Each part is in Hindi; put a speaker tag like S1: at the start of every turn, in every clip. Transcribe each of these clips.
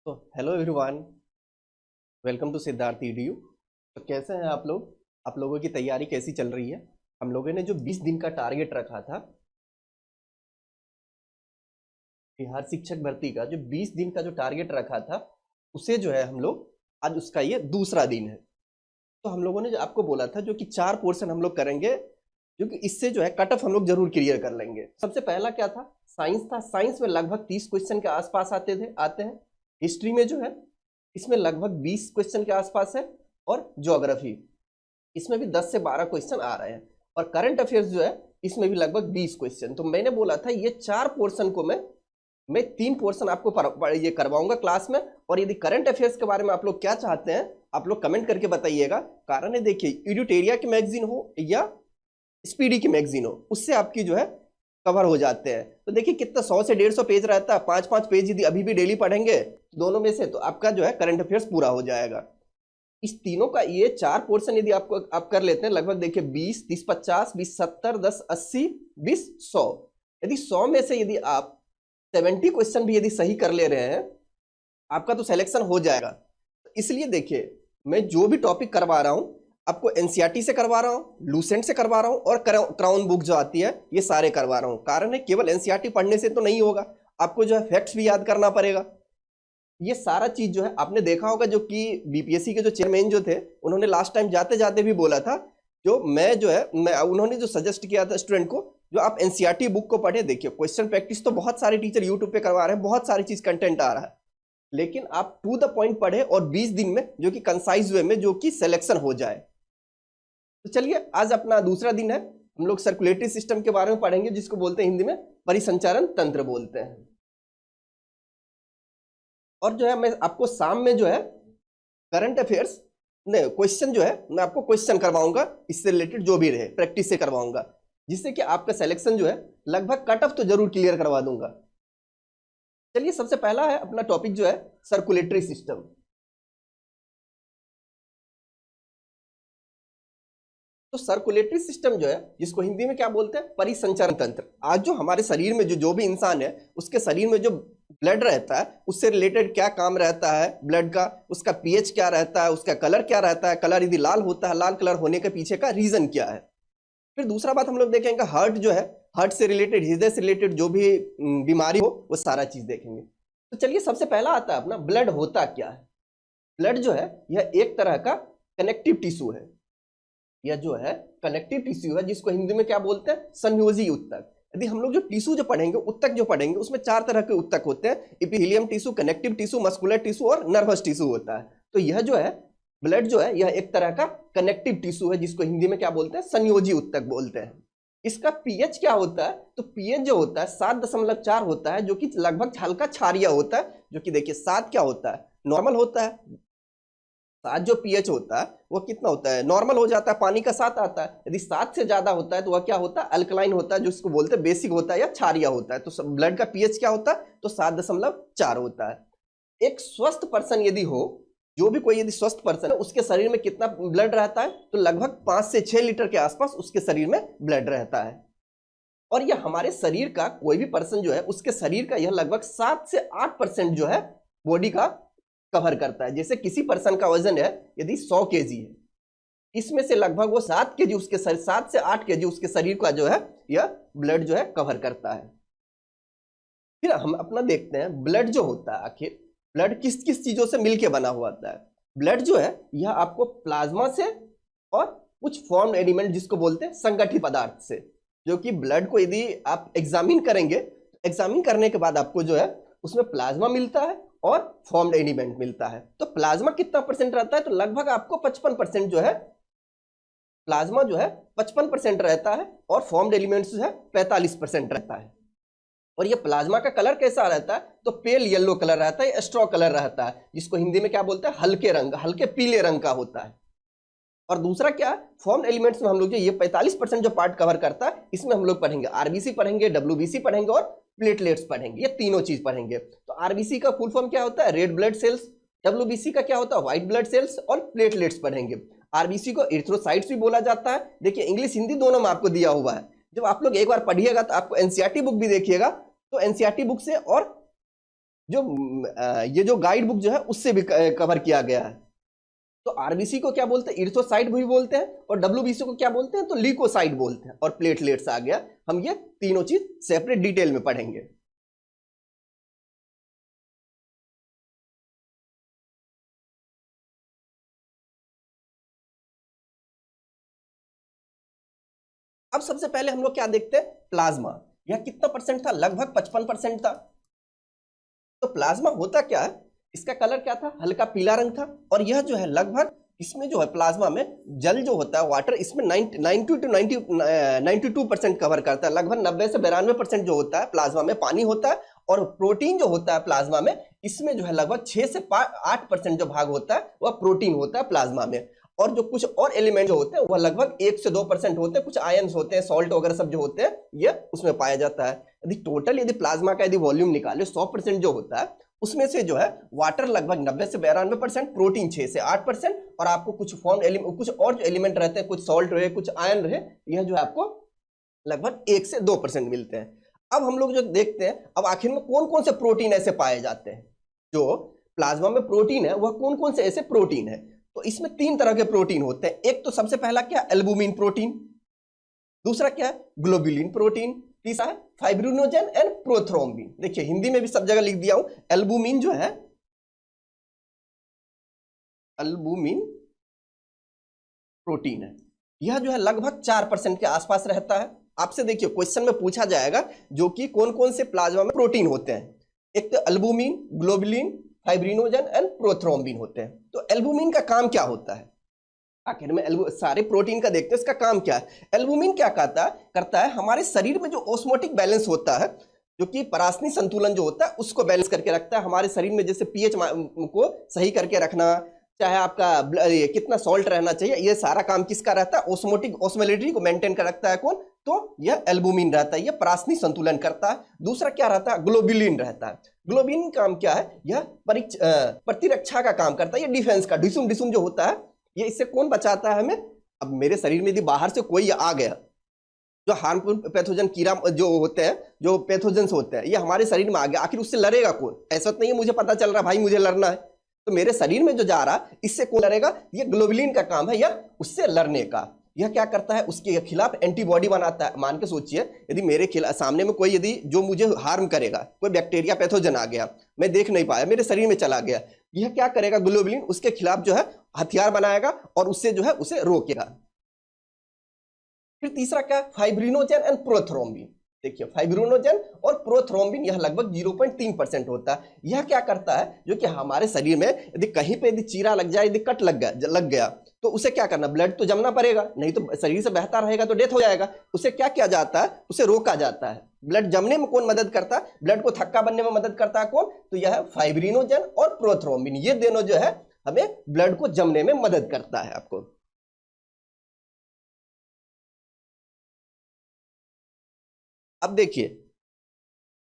S1: तो hello everyone, welcome to Siddharth EDU. तो कैसे हैं आप लोग? आप लोगों की तैयारी कैसी चल रही है? हम लोगों ने जो 20 दिन का टारगेट रखा था बिहार शिक्षक भर्ती का, जो 20 दिन का जो टारगेट रखा था उसे जो है हम लोग आज उसका ये दूसरा दिन है। तो हम लोगों ने जो आपको बोला था जो कि 4 पोर्शन हम लोग करेंगे, जो कि इससे जो है कट ऑफ हम लोग जरूर क्लियर कर लेंगे। सबसे पहला क्या था? साइंस था। साइंस में लगभग 30 क्वेश्चन के आसपास आते हैं। हिस्ट्री में जो है इसमें लगभग 20 क्वेश्चन के आसपास है। और ज्योग्राफी इसमें भी 10 से 12 क्वेश्चन आ रहे हैं। और करंट अफेयर्स जो है इसमें भी लगभग 20 क्वेश्चन। तो मैंने बोला था ये 4 पोर्शन को मैं 3 पोर्शन आपको ये करवाऊंगा क्लास में। और यदि करंट अफेयर्स के बारे में आप लोग क्या चाहते हैं आप लोग कमेंट करके बताइएगा। कारण है, देखिए, एडिटोरिया की मैगजीन हो या स्पीडी की मैगजीन हो, उससे आपकी जो है कवर हो जाते हैं। तो देखिए कितना 100 से 150 पेज रहता है। 5-5 पेज यदि अभी भी डेली पढ़ेंगे दोनों में से, तो आपका जो है करंट अफेयर्स पूरा हो जाएगा। इस तीनों का ये 4 पोर्शन यदि आप कर लेते हैं, लगभग देखिए 20, 30, 50, 20, 70, 10, 80, 20, 100। यदि 100 में से यदि आप 70 क्वेश्चन भी यदि सही कर ले रहे हैं, आपका तो सिलेक्शन हो जाएगा। इसलिए देखिए, मैं जो भी टॉपिक करवा रहा हूं आपको एनसीईआरटी से करवा रहा हूं, लूसेंट से करवा रहा हूं, और क्राउन बुक जो आती है ये सारे करवा रहा हूं। कारण है, केवल एनसीईआरटी पढ़ने से तो नहीं होगा, आपको जो है फैक्ट्स भी याद करना पड़ेगा। ये सारा चीज जो है आपने देखा होगा, जो कि बीपीएससी के जो चेयरमैन जो थे उन्होंने लास्ट टाइम जाते जाते भी बोला था, उन्होंने जो सजेस्ट किया था स्टूडेंट को, जो आप एनसीईआरटी बुक को पढ़े। देखिए क्वेश्चन प्रैक्टिस तो बहुत सारे टीचर यूट्यूब पे करवा रहे हैं, बहुत सारी चीज कंटेंट आ रहा है, लेकिन आप टू द पॉइंट पढ़े और 20 दिन में जो कि कंसाइज वे में जो कि सिलेक्शन हो जाए। तो चलिए, आज अपना दूसरा दिन है। हम लोग सर्कुलेटरी सिस्टम के बारे में पढ़ेंगे, जिसको बोलते हैं हिंदी में परिसंचारण तंत्र बोलते हैं। और जो है मैं आपको शाम में जो है करंट अफेयर्स नहीं, क्वेश्चन जो है मैं आपको क्वेश्चन करवाऊंगा, इससे रिलेटेड जो भी रहे प्रैक्टिस से करवाऊंगा, जिससे कि आपका सिलेक्शन जो है लगभग कट ऑफ तो जरूर क्लियर करवा दूंगा। चलिए, सबसे पहला है अपना टॉपिक जो है सर्कुलेटरी सिस्टम। तो सर्कुलेटरी सिस्टम जो है, जिसको हिंदी में क्या बोलते हैं, परिसंचरण तंत्र। आज जो हमारे शरीर में जो भी इंसान है, उसके शरीर में जो ब्लड रहता है उससे रिलेटेड क्या काम रहता है ब्लड का, उसका पीएच क्या रहता है, उसका कलर क्या रहता है, कलर यदि लाल होता है, लाल कलर होने के पीछे का रीजन क्या है। फिर दूसरा बात हम लोग देखेंगे हार्ट जो है, हार्ट से रिलेटेड, हृदय से रिलेटेड जो भी बीमारी हो वो सारा चीज देखेंगे। तो चलिए, सबसे पहला आता है अपना ब्लड होता क्या है। ब्लड जो है यह एक तरह का कनेक्टिव टिश्यू है। यह जो है कनेक्टिव टिश्यू है, जिसको हिंदी में क्या बोलते हैं, संयोजी उत्तक। यदि हम लोग जो टिश्यू जो पढ़ेंगे, उत्तक जो पढ़ेंगे, उसमें 4 तरह के उत्तक होते हैं। Epithelium tissue, connective tissue, muscular tissue और नर्वस टिश्यू होता है। तो यह जो है ब्लड जो है यह एक तरह का कनेक्टिव टिश्यू है, जिसको हिंदी में क्या बोलते हैं, संयोजी उत्तक बोलते हैं। इसका पीएच क्या होता है? तो पीएच जो होता है 7.4 होता है, जो कि लगभग हल्का क्षारीय होता है। जो कि देखिए 7 क्या होता है, नॉर्मल होता है। 7 जो पीएच होता है वो कितना होता है, नॉर्मल हो जाता है, पानी का 7 आता है। यदि 7 से ज्यादा होता है तो वह क्या होता है, अल्कलाइन होता है, जिसको बोलते हैं बेसिक होता है या क्षारीय होता है। तो ब्लड का पीएच क्या होता है, तो 7.4 होता है। एक स्वस्थ पर्सन यदि हो, जो भी कोई यदि स्वस्थ पर्सन है, उसके शरीर में कितना ब्लड रहता है, तो लगभग 5 से 6 लीटर के आसपास उसके शरीर में ब्लड रहता है। और यह हमारे शरीर का, कोई भी पर्सन जो है उसके शरीर का यह लगभग 7 से 8% जो है बॉडी का कवर करता है। जैसे किसी पर्सन का वजन है यदि 100 केजी है, इसमें से लगभग वो 7 केजी उसके 7 से 8 केजी उसके शरीर का जो है यह ब्लड जो है कवर करता है। फिर हम अपना देखते हैं ब्लड जो होता है, आखिर ब्लड किस किस चीजों से मिलके बना हुआ होता है। ब्लड जो है यह आपको प्लाज्मा से और कुछ फॉर्म एलिमेंट, जिसको बोलते हैं संगठित पदार्थ से, जो कि ब्लड को यदि आप एग्जामिन करेंगे, एग्जामिन करने के बाद आपको जो है उसमें प्लाज्मा मिलता है और फॉर्म्ड एलिमेंट मिलता है। तो प्लाज्मा कितना परसेंट रहता है, तो लगभग आपको 55% जो है प्लाज्मा जो है 55% रहता है, और फॉर्म्ड एलिमेंट्स जो है 45% रहता है। और ये प्लाज्मा का कलर कैसा रहता है, तो पेल येलो कलर रहता है, स्ट्रॉ कलर रहता है, जिसको हिंदी में क्या बोलते हैं, हल्के रंग, हल्के पीले रंग का होता है। और दूसरा क्या, फॉर्म एलिमेंट्स में हम लोग ये 45% जो पार्ट कवर करता है, इसमें हम लोग पढ़ेंगे आरबीसी पढ़ेंगे, डब्ल्यूबीसी पढ़ेंगे और प्लेटलेट्स पढ़ेंगे। ये तीनों चीज पढ़ेंगे। तो आरबीसी का फुल फॉर्म क्या होता है, रेड ब्लड सेल्स। डब्ल्यूबीसी का क्या होता है, व्हाइट ब्लड सेल्स। और प्लेटलेट्स पढ़ेंगे। आरबीसी को एरिथ्रोसाइट्स भी बोला जाता है। देखिए इंग्लिश हिंदी दोनों में आपको दिया हुआ है। जब आप लोग एक बार पढ़िएगा तो आपको एनसीईआरटी बुक भी देखिएगा, तो एनसीईआरटी बुक से और जो ये जो गाइड बुक जो है उससे भी कवर किया गया है। तो आरबीसी को क्या बोलते हैं, इरिथ्रोसाइट भी बोलते हैं, और डब्ल्यूबीसी को क्या बोलते हैं, तो ल्यूकोसाइट बोलते हैं, और प्लेटलेट्स आ गया। हम ये तीनों चीज सेपरेट डिटेल में पढ़ेंगे। अब सबसे पहले हम लोग क्या देखते हैं, प्लाज्मा। यह कितना परसेंट था, लगभग 55% था। तो प्लाज्मा होता क्या है, इसका कलर क्या था, हल्का पीला रंग था, और यह जो है लगभग इसमें जो है प्लाज्मा में जल जो होता है वाटर, इसमें 92% कवर करता है। लगभग 90 से 92% जो होता है प्लाज्मा में पानी होता है, और प्रोटीन जो होता है प्लाज्मा में, इसमें जो है लगभग 6 से 8% जो भाग होता है वह प्रोटीन होता है प्लाज्मा में। और जो कुछ और एलिमेंट जो होते हैं वह लगभग 1 से 2% होते हैं, कुछ आयंस होते हैं, सॉल्ट वगैरह सब जो होते हैं ये उसमें पाया जाता है। यदि प्लाज्मा का यदि वॉल्यूम निकाले 100% जो होता है, उसमें से जो है वाटर लगभग 90 से 92%, प्रोटीन 6 से 8%, और आपको कुछ कुछ और जो एलिमेंट रहते हैं, कुछ सॉल्ट रहे, कुछ आयन रहे, यह जो है आपको लगभग 1 से 2% मिलते हैं। अब हम लोग जो देखते हैं, अब आखिर में कौन कौन से प्रोटीन ऐसे पाए जाते हैं, जो प्लाज्मा में प्रोटीन है वह कौन कौन से ऐसे प्रोटीन है। तो इसमें 3 तरह के प्रोटीन होते हैं। एक तो सबसे पहला क्या, एल्बुमिन प्रोटीन। दूसरा क्या है, ग्लोबुलिन प्रोटीन। तीसरा है फाइब्रिनोजेन एंड प्रोथ्रोम्बिन। देखिए हिंदी में भी सब जगह लिख दिया हूं। एल्बुमिन जो है, एल्बुमिन प्रोटीन है, यह जो है लगभग 4% के आसपास रहता है। आपसे देखिए क्वेश्चन में पूछा जाएगा जो कि कौन कौन से प्लाज्मा में प्रोटीन होते हैं। एक तो albumin, globulin, fibrinogen and prothrombin होते हैं। तो एल्बुमिन का काम क्या होता है, आखिर में सारे प्रोटीन का देखते हैं इसका काम क्या है। एल्बुमिन क्या करता है, हमारे शरीर में जो ऑस्मोटिक बैलेंस होता है, जो कि परासनी संतुलन जो होता है उसको बैलेंस करके रखता है। हमारे शरीर में जैसे पीएच को सही करके रखना, चाहे आपका कितना सॉल्ट रहना चाहिए, ये सारा काम किसका रहता है, ऑस्मोलिटी को मेंटेन कर रखता है कौन, तो यह एल्बुमिन रहता है, यह परासनी संतुलन करता है। दूसरा क्या रहता है, ग्लोबुलिन रहता है। ग्लोबुलिन काम क्या है, यह प्रतिरक्षा का काम करता है, यह डिफेंस का, डिसुम जो होता है, ये इससे कौन बचाता है हमें। अब मेरे शरीर में यदि बाहर से कोई आ गया, जो हार्मफुल पैथोजन कीड़ा जो होते हैं, जो पैथोजेंस होते हैं, ये हमारे शरीर में आ गया, आखिर उससे लड़ेगा कौन। ऐसा तो नहीं है मुझे पता चल रहा भाई मुझे लड़ना है, तो मेरे शरीर में जो जा रहा इससे कौन लड़ेगा, ये ग्लोबुलिन का काम है, यह उससे लड़ने का। यह क्या करता है, उसके खिलाफ एंटीबॉडी बनाता है। मान के सोचिए यदि मेरे सामने में कोई यदि जो मुझे हार्म करेगा, कोई बैक्टीरिया पैथोजन आ गया, मैं देख नहीं पाया, मेरे शरीर में चला गया, यह क्या करेगा, ग्लोबुलिन उसके खिलाफ जो है हथियार बनाएगा और उससे जो है उसे रोकेगा। फिर तीसरा क्या, फाइब्रिनोजेन एंड प्रोथ्रोम्बिन। देखिए फाइब्रिनोजेन और प्रोथ्रोम्बिन यह लगभग 0.3% होता है। यह क्या करता है, जो कि हमारे शरीर में यदि कहीं पे यदि चीरा लग जाए, यदि कट लग गया तो उसे क्या करना, ब्लड तो जमना पड़ेगा, नहीं तो शरीर से बहता रहेगा तो डेथ हो जाएगा। उसे क्या किया जाता है, उसे रोका जाता है। ब्लड जमने में कौन मदद करता है, ब्लड को थक्का बनने में मदद करता है कौन, तो यह फाइब्रिनोजेन और प्रोथ्रोम्बिन, ये दोनों जो है हमें ब्लड को जमने में मदद करता है। आपको अब देखिए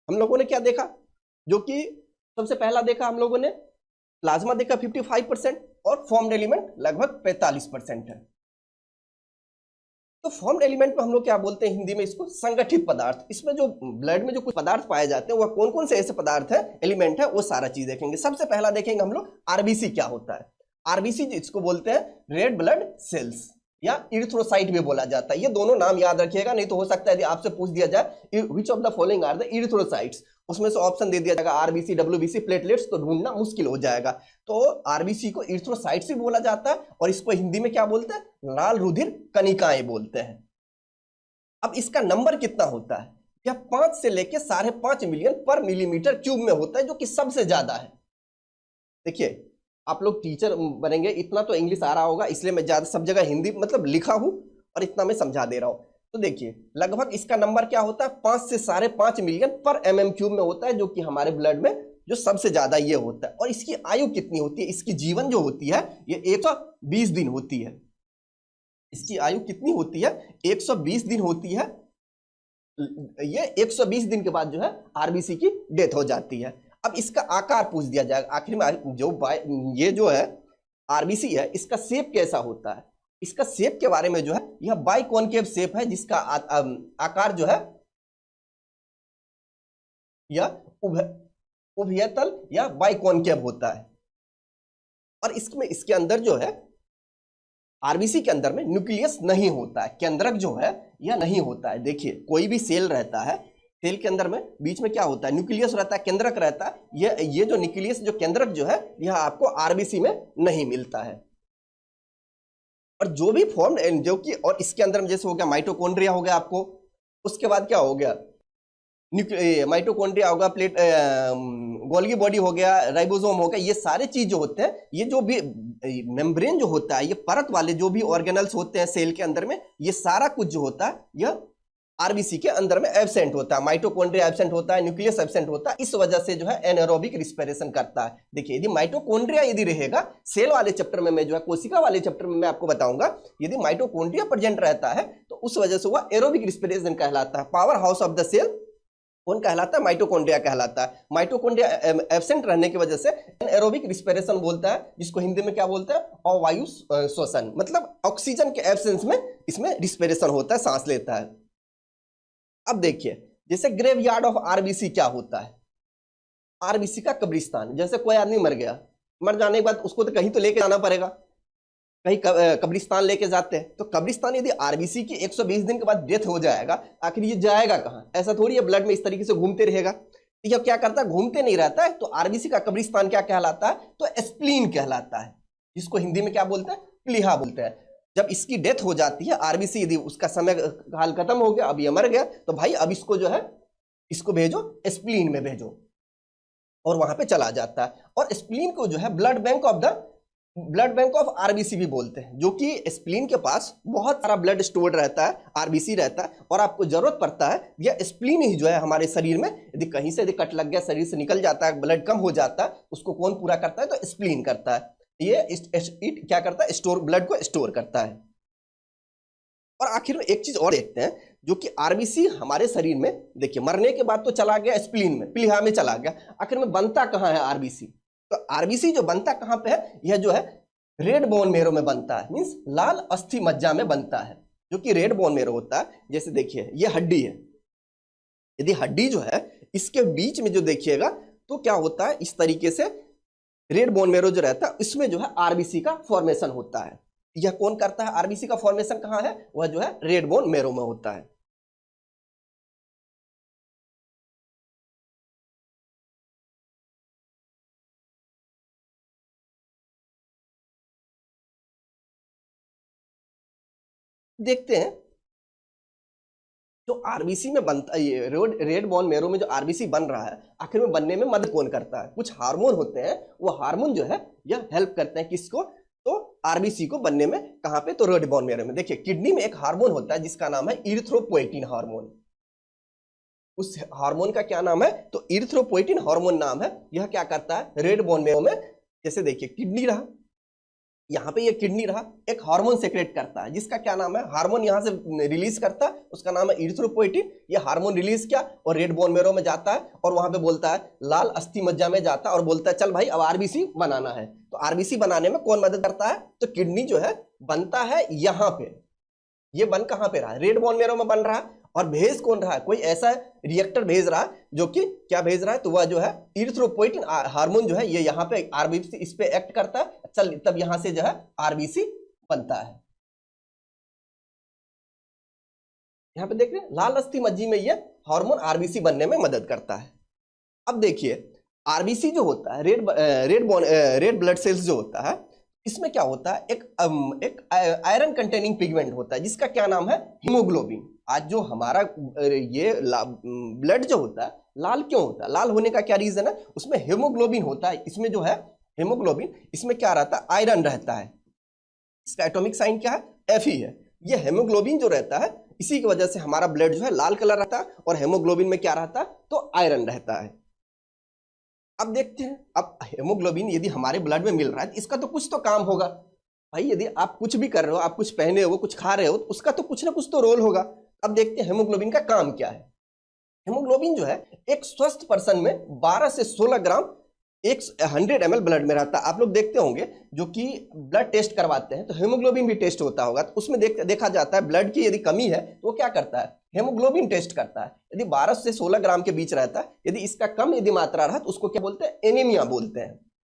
S1: हम लोगों ने क्या देखा, जो कि सबसे पहला देखा हम लोगों ने प्लाज्मा देखा 55% और फॉर्म्ड एलिमेंट लगभग 45% है। तो फॉर्म्ड एलिमेंट में हम लोग क्या बोलते हैं हिंदी में, इसको संगठित पदार्थ। इसमें जो ब्लड में जो कुछ पदार्थ पाए जाते हैं वह कौन कौन से ऐसे पदार्थ है, एलिमेंट है, वो सारा चीज देखेंगे। सबसे पहला देखेंगे हम लोग आरबीसी क्या होता है। आरबीसी इसको बोलते हैं रेड ब्लड सेल्स, या इरिथ्रोसाइट भी बोला जाता है। ये दोनों नाम याद रखिएगा, नहीं तो हो सकता है यदि आपसे पूछ दिया जाए which of the following are the erythrocytes, उसमें से ऑप्शन दे दिया जाएगा आरबीसी, डब्ल्यूबीसी, प्लेटलेट्स, तो ढूंढना मुश्किल हो जाएगा। तो आरबीसी को इरिथ्रोसाइट्स भी बोला जाता है, और इसको हिंदी में क्या बोलते हैं, लाल रुधिर कणिकाएं बोलते हैं। अब इसका नंबर कितना होता है, यह 5 से लेके 5.5 मिलियन पर मिलीमीटर क्यूब में होता है, जो कि सबसे ज्यादा है। देखिए आप लोग टीचर बनेंगे, इतना तो इंग्लिश आ रहा होगा, इसलिए मैं ज्यादा सब जगह हिंदी मतलब लिखा हूं और इतना मैं समझा दे रहा हूं। तो देखिए लगभग इसका नंबर क्या होता है, 5 से 5.5 मिलियन पर mm क्यूब में होता है, जो कि हमारे ब्लड में जो सबसे ज्यादा ये होता है। और इसकी आयु कितनी होती है, इसकी जीवन जो होती है ये 120 दिन होती है। इसकी आयु कितनी होती है, 120 दिन होती है। ये 120 दिन के बाद जो है आरबीसी की डेथ हो जाती है। अब इसका आकार पूछ दिया जाएगा, आखिर में जो ये जो है आरबीसी है, इसका शेप कैसा होता है। इसका शेप के बारे में जो है, यह बाइकॉनकेव शेप है, जिसका आकार जो है यह ओवियतल या बाइकॉनकेव होता है। और इसमें इसके अंदर जो है आरबीसी के अंदर में न्यूक्लियस नहीं होता है, केंद्रक जो है यह नहीं होता है। देखिए कोई भी सेल रहता है, सेल के अंदर में बीच में क्या होता है, न्यूक्लियस रहता है, केंद्रक रहता है। ये जो न्यूक्लियस जो केंद्रक जो है यह आपको आरबीसी में नहीं मिलता है। और जो भी फॉर्म जो कि और इसके अंदर में जैसे हो गया माइटोकॉन्ड्रिया हो गया आपको, उसके बाद क्या हो गया माइटोकॉन्ड्रिया होगा, प्लेट गोल्गी बॉडी हो गया, राइबोसोम हो गया, ये सारे चीज जो होते हैं, ये जो भी मेम्ब्रेन जो होता है, ये परत वाले जो भी ऑर्गेनल्स होते हैं सेल के अंदर में, ये सारा कुछ जो होता है यह आरबीसी के अंदर में एब्सेंट होता है। माइटोकॉन्ड्रिया एब्सेंट होता है, न्यूक्लियस एब्सेंट होता है, इस वजह से जो है एनारोबिक रिस्पिरेशन करता है। देखिए यदि माइटोकॉन्ड्रिया यदि रहेगा, सेल वाले चैप्टर में मैं जो है कोशिका वाले चैप्टर में मैं आपको बताऊंगा, यदि माइटोकॉन्ड्रिया प्रेजेंट रहता है तो उस वजह से वह एरोबिक रिस्पिरेशन कहलाता है। Power house of the cell कौन कहलाता है, माइटोकॉन्ड्रिया कहलाता है। माइटोकॉन्ड्रिया एब्सेंट रहने की वजह से एरोबिक रिस्पिरेशन बोलता है, जिसको हिंदी में क्या बोलते हैं, अवायु श्वसन, मतलब ऑक्सीजन के एब्सेंस में इसमें रिस्पिरेशन होता है, सांस लेता है। अब देखिए जैसे ग्रेवयार्ड ऑफ आरबीसी क्या होता है, आरबीसी का कब्रिस्तान। जैसे कोई आदमी मर गया, मर जाने के बाद उसको तो कहीं तो लेके जाना पड़ेगा, कहीं कब्रिस्तान लेके जाते हैं, तो कब्रिस्तान यदि आरबीसी की 120 दिन के बाद डेथ हो जाएगा, आखिर ये जाएगा कहाँ, ऐसा थोड़ी है ब्लड में इस तरीके से घूमते रहेगा। तो ये क्या करता है, घूमते नहीं रहता है, तो आरबीसी का कब्रिस्तान क्या कहलाता है, तो स्प्लीन कहलाता है, जिसको हिंदी में क्या बोलते हैं, प्लीहा बोलते हैं। जब इसकी डेथ हो जाती है आरबीसी, यदि उसका समय काल खत्म हो गया, अब ये मर गया, तो भाई अब इसको जो है इसको भेजो स्प्लीन में भेजो, और वहां पे चला जाता है। और स्प्लीन को जो है ब्लड बैंक ऑफ आरबीसी भी बोलते हैं, जो कि स्प्लीन के पास बहुत सारा ब्लड स्टोर्ड रहता है, आरबीसी रहता है, और आपको जरूरत पड़ता है यह स्प्लीन ही जो है हमारे शरीर में, यदि कहीं से यदि कट लग गया, शरीर से निकल जाता है, ब्लड कम हो जाता है, उसको कौन पूरा करता है, तो स्प्लीन करता है। ये क्या करता है, स्टोर, ब्लड को स्टोर करता है। और आखिर में एक चीज और देखते हैं, जो कि आरबीसी हमारे शरीर में, देखिए मरने के बाद तो चला गया स्प्लीन में, प्लीहा में चला गया, आखिर में बनता कहाँ है आरबीसी, तो आरबीसी जो बनता कहां पे है, यह जो है रेड बोन मेरो में बनता है, मींस लाल अस्थि मज्जा में बनता है, जो कि रेड बोन मेरो होता है। जैसे देखिए ये हड्डी है, यदि हड्डी जो है इसके बीच में जो देखिएगा तो क्या होता है, इस तरीके से रेड बोन मेरो जो रहता है इसमें जो है आरबीसी का फॉर्मेशन होता है। यह कौन करता है, आरबीसी का फॉर्मेशन कहां है, वह जो है रेड बोन मेरो में होता है। देखते हैं जो आरबीसी में बनता है, ये रेड बोन मेरो में जो आरबीसी बन रहा है, आखिर में बनने में मदद कौन करता है, कुछ हार्मोन होते हैं, वो हार्मोन जो है यह हेल्प करते हैं किसको, तो आरबीसी को बनने में। कहां पे, तो रेड बोन मेरो में। देखिए किडनी में एक हार्मोन होता है जिसका नाम है इरिथ्रोपोएटिन हार्मोन, उस हार्मोन का क्या नाम है, तो इरिथ्रोपोएटिन हार्मोन नाम है। यह क्या करता है रेड बोन मेरो में, जैसे देखिए किडनी रहा, यहाँ पे ये किडनी रहा, एक हार्मोन सेक्रेट करता है जिसका क्या नाम है, हार्मोन यहाँ से रिलीज करता है, उसका नाम है इरिथ्रोपोएटिन। ये हार्मोन रिलीज किया और रेड बोन मेरो में जाता है, और वहां पे बोलता है लाल अस्थि मज्जा में जाता है, और बोलता है चल भाई अब आरबीसी बनाना है। तो आरबीसी बनाने में कौन मदद करता है, तो किडनी जो है बनता है यहाँ पे, ये बन कहाँ पे रहा है, रेड बोन मेरो में बन रहा है। और भेज कौन रहा है, कोई ऐसा रिएक्टर भेज रहा है जो कि क्या भेज रहा है, तो वह जो है इरिथ्रोपोएटिन हार्मोन जो है ये यहाँ पे आरबीसी इस पे एक्ट करता है, चल तब यहां से जो है आरबीसी बनता है। यहाँ पे देख रहे हैं लाल अस्थि मज्जी में ये हार्मोन आरबीसी बनने में मदद करता है। अब देखिए आरबीसी जो होता है रेड ब्लड सेल्स जो होता है, इसमें क्या होता है, एक आयरन कंटेनिंग पिगमेंट होता है जिसका क्या नाम है, हीमोग्लोबिन। आज जो हमारा ये ब्लड जो होता है लाल क्यों होता है, लाल होने का क्या रीजन है, उसमें हीमोग्लोबिन होता है। इसमें जो है हीमोग्लोबिन, इसमें क्या रहता है, आयरन रहता है, इसका एटॉमिक साइन क्या है, Fe है। ये हीमोग्लोबिन जो रहता है इसी की वजह से हमारा ब्लड जो है लाल कलर रहता है, और हीमोग्लोबिन में क्या रहता है, तो आयरन रहता है। अब देखते हैं, अब हेमोग्लोबिन यदि हमारे ब्लड में मिल रहा है तो इसका तो कुछ तो काम होगा भाई, यदि आप कुछ भी कर रहे हो, आप कुछ पहने हो, कुछ खा रहे हो, तो उसका तो कुछ ना कुछ तो रोल होगा। अब देखते हैं हेमोग्लोबिन का काम क्या है। हेमोग्लोबिन जो है एक स्वस्थ पर्सन में 12 से 16 ग्राम 100 ml ब्लड में रहता है। आप लोग देखते होंगे जो कि ब्लड टेस्ट करवाते हैं तो हेमोग्लोबिन भी टेस्ट होता होगा, तो उसमें देखा जाता है ब्लड की यदि कमी है तो वो क्या करता है, हेमोग्लोबिन टेस्ट करता है। यदि 12 से 16 ग्राम के बीच रहता है, यदि इसका कम यदि मात्रा रहा तो उसको क्या बोलते हैं, एनीमिया बोलते हैं।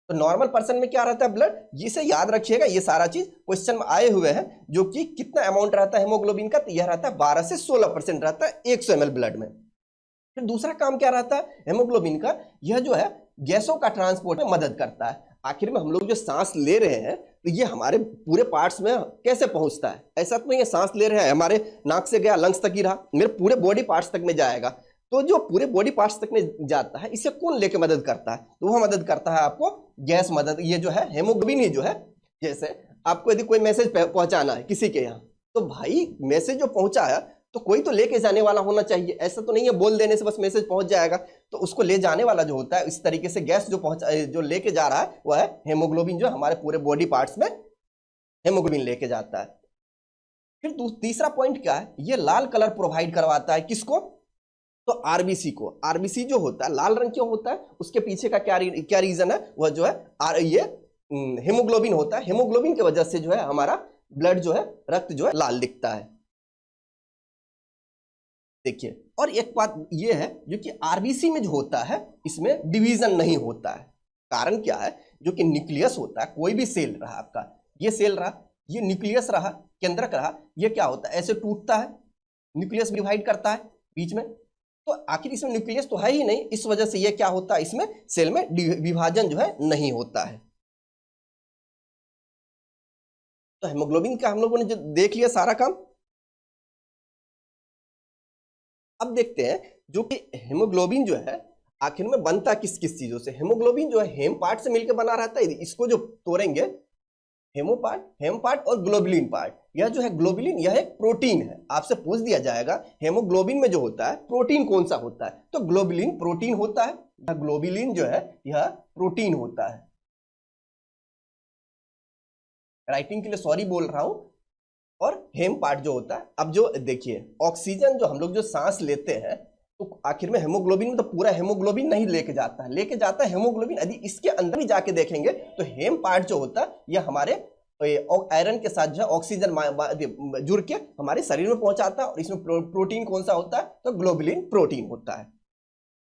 S1: तो नॉर्मल पर्सन में क्या रहता है, ब्लड, जिसे याद रखिएगा, ये सारा चीज क्वेश्चन में आए हुए हैं, जो कि कितना अमाउंट रहता है हेमोग्लोबिन का, तो यह रहता है 12 से 16% रहता है 100 ml ब्लड में। फिर दूसरा काम क्या रहता है हेमोग्लोबिन का, यह जो है गैसों का ट्रांसपोर्ट में मदद करता है। आखिर में हम लोग जो सांस ले रहे हैं तो ये हमारे पूरे पार्ट्स में कैसे पहुंचता है, ऐसा तो नहीं है सांस ले रहे हैं हमारे नाक से गया लंग्स तक ही रहा, मेरे पूरे बॉडी पार्ट्स तक में जाएगा। तो जो पूरे बॉडी पार्ट्स तक में जाता है इसे कौन लेके मदद करता है, तो वह मदद करता है आपको गैस मदद, ये जो है हेमोग्लोबिन ही जो है। जैसे आपको यदि कोई मैसेज पहुंचाना है किसी के यहाँ, तो भाई मैसेज जो पहुंचा है तो कोई तो लेके जाने वाला होना चाहिए, ऐसा तो नहीं है बोल देने से बस मैसेज पहुंच जाएगा। तो उसको ले जाने वाला जो होता है, इस तरीके से गैस जो लेके जा रहा है वह है हेमोग्लोबिन, जो हमारे पूरे बॉडी पार्ट्स में हेमोग्लोबिन लेके जाता है। फिर तीसरा पॉइंट क्या है, ये लाल कलर प्रोवाइड करवाता है किसको, तो आरबीसी को। आरबीसी जो होता है लाल रंग क्यों होता है, उसके पीछे का क्या रीजन है, वह जो है ये हेमोग्लोबिन होता है। हेमोग्लोबिन की वजह से जो है हमारा ब्लड जो है, रक्त जो है लाल दिखता है। देखिए, और एक बात ये है जो कि आरबीसी में जो होता है इसमें डिवीजन नहीं होता है। कारण क्या है, जो कि न्यूक्लियस होता है, कोई भी सेल रहा आपका, ये सेल रहा, ये न्यूक्लियस रहा, केंद्रक रहा, ये क्या होता है ऐसे टूटता है, न्यूक्लियस डिवाइड करता है बीच में। तो आखिर इसमें न्यूक्लियस तो है ही नहीं, इस वजह से ये क्या होता है, इसमें सेल में विभाजन जो है नहीं होता है। तो हेमोग्लोबिन का हम लोगों ने जो देख लिया सारा काम। अब देखते हैं जो कि हेमोग्लोबिन जो है आखिर में बनता किस किस चीजों से। हेमोग्लोबिन जो है हेम पार्ट से मिलकर बना रहता है, इसको जो तोड़ेंगे, हेम पार्ट और ग्लोबुलिन पार्ट, यह जो है ग्लोबुलिन यह एक प्रोटीन है। आपसे पूछ दिया जाएगा हेमोग्लोबिन में जो होता है प्रोटीन कौन सा होता है, तो ग्लोबुलिन प्रोटीन होता है, यह ग्लोबुलिन जो है यह प्रोटीन होता है। राइटिंग के लिए सॉरी बोल रहा हूं। और हेम पार्ट जो होता है, अब जो देखिए ऑक्सीजन जो हम लोग जो सांस लेते हैं, तो आखिर में हेमोग्लोबिन में तो पूरा हेमोग्लोबिन नहीं लेके जाता है, लेके जाता है हेमोग्लोबिन। यदि इसके अंदर भी जाके देखेंगे तो हेम पार्ट जो होता है यह हमारे आयरन के साथ जो है ऑक्सीजन जुड़ के हमारे शरीर में पहुंचाता है, और इसमें प्रोटीन कौन सा होता है, तो ग्लोबुलिन प्रोटीन होता है।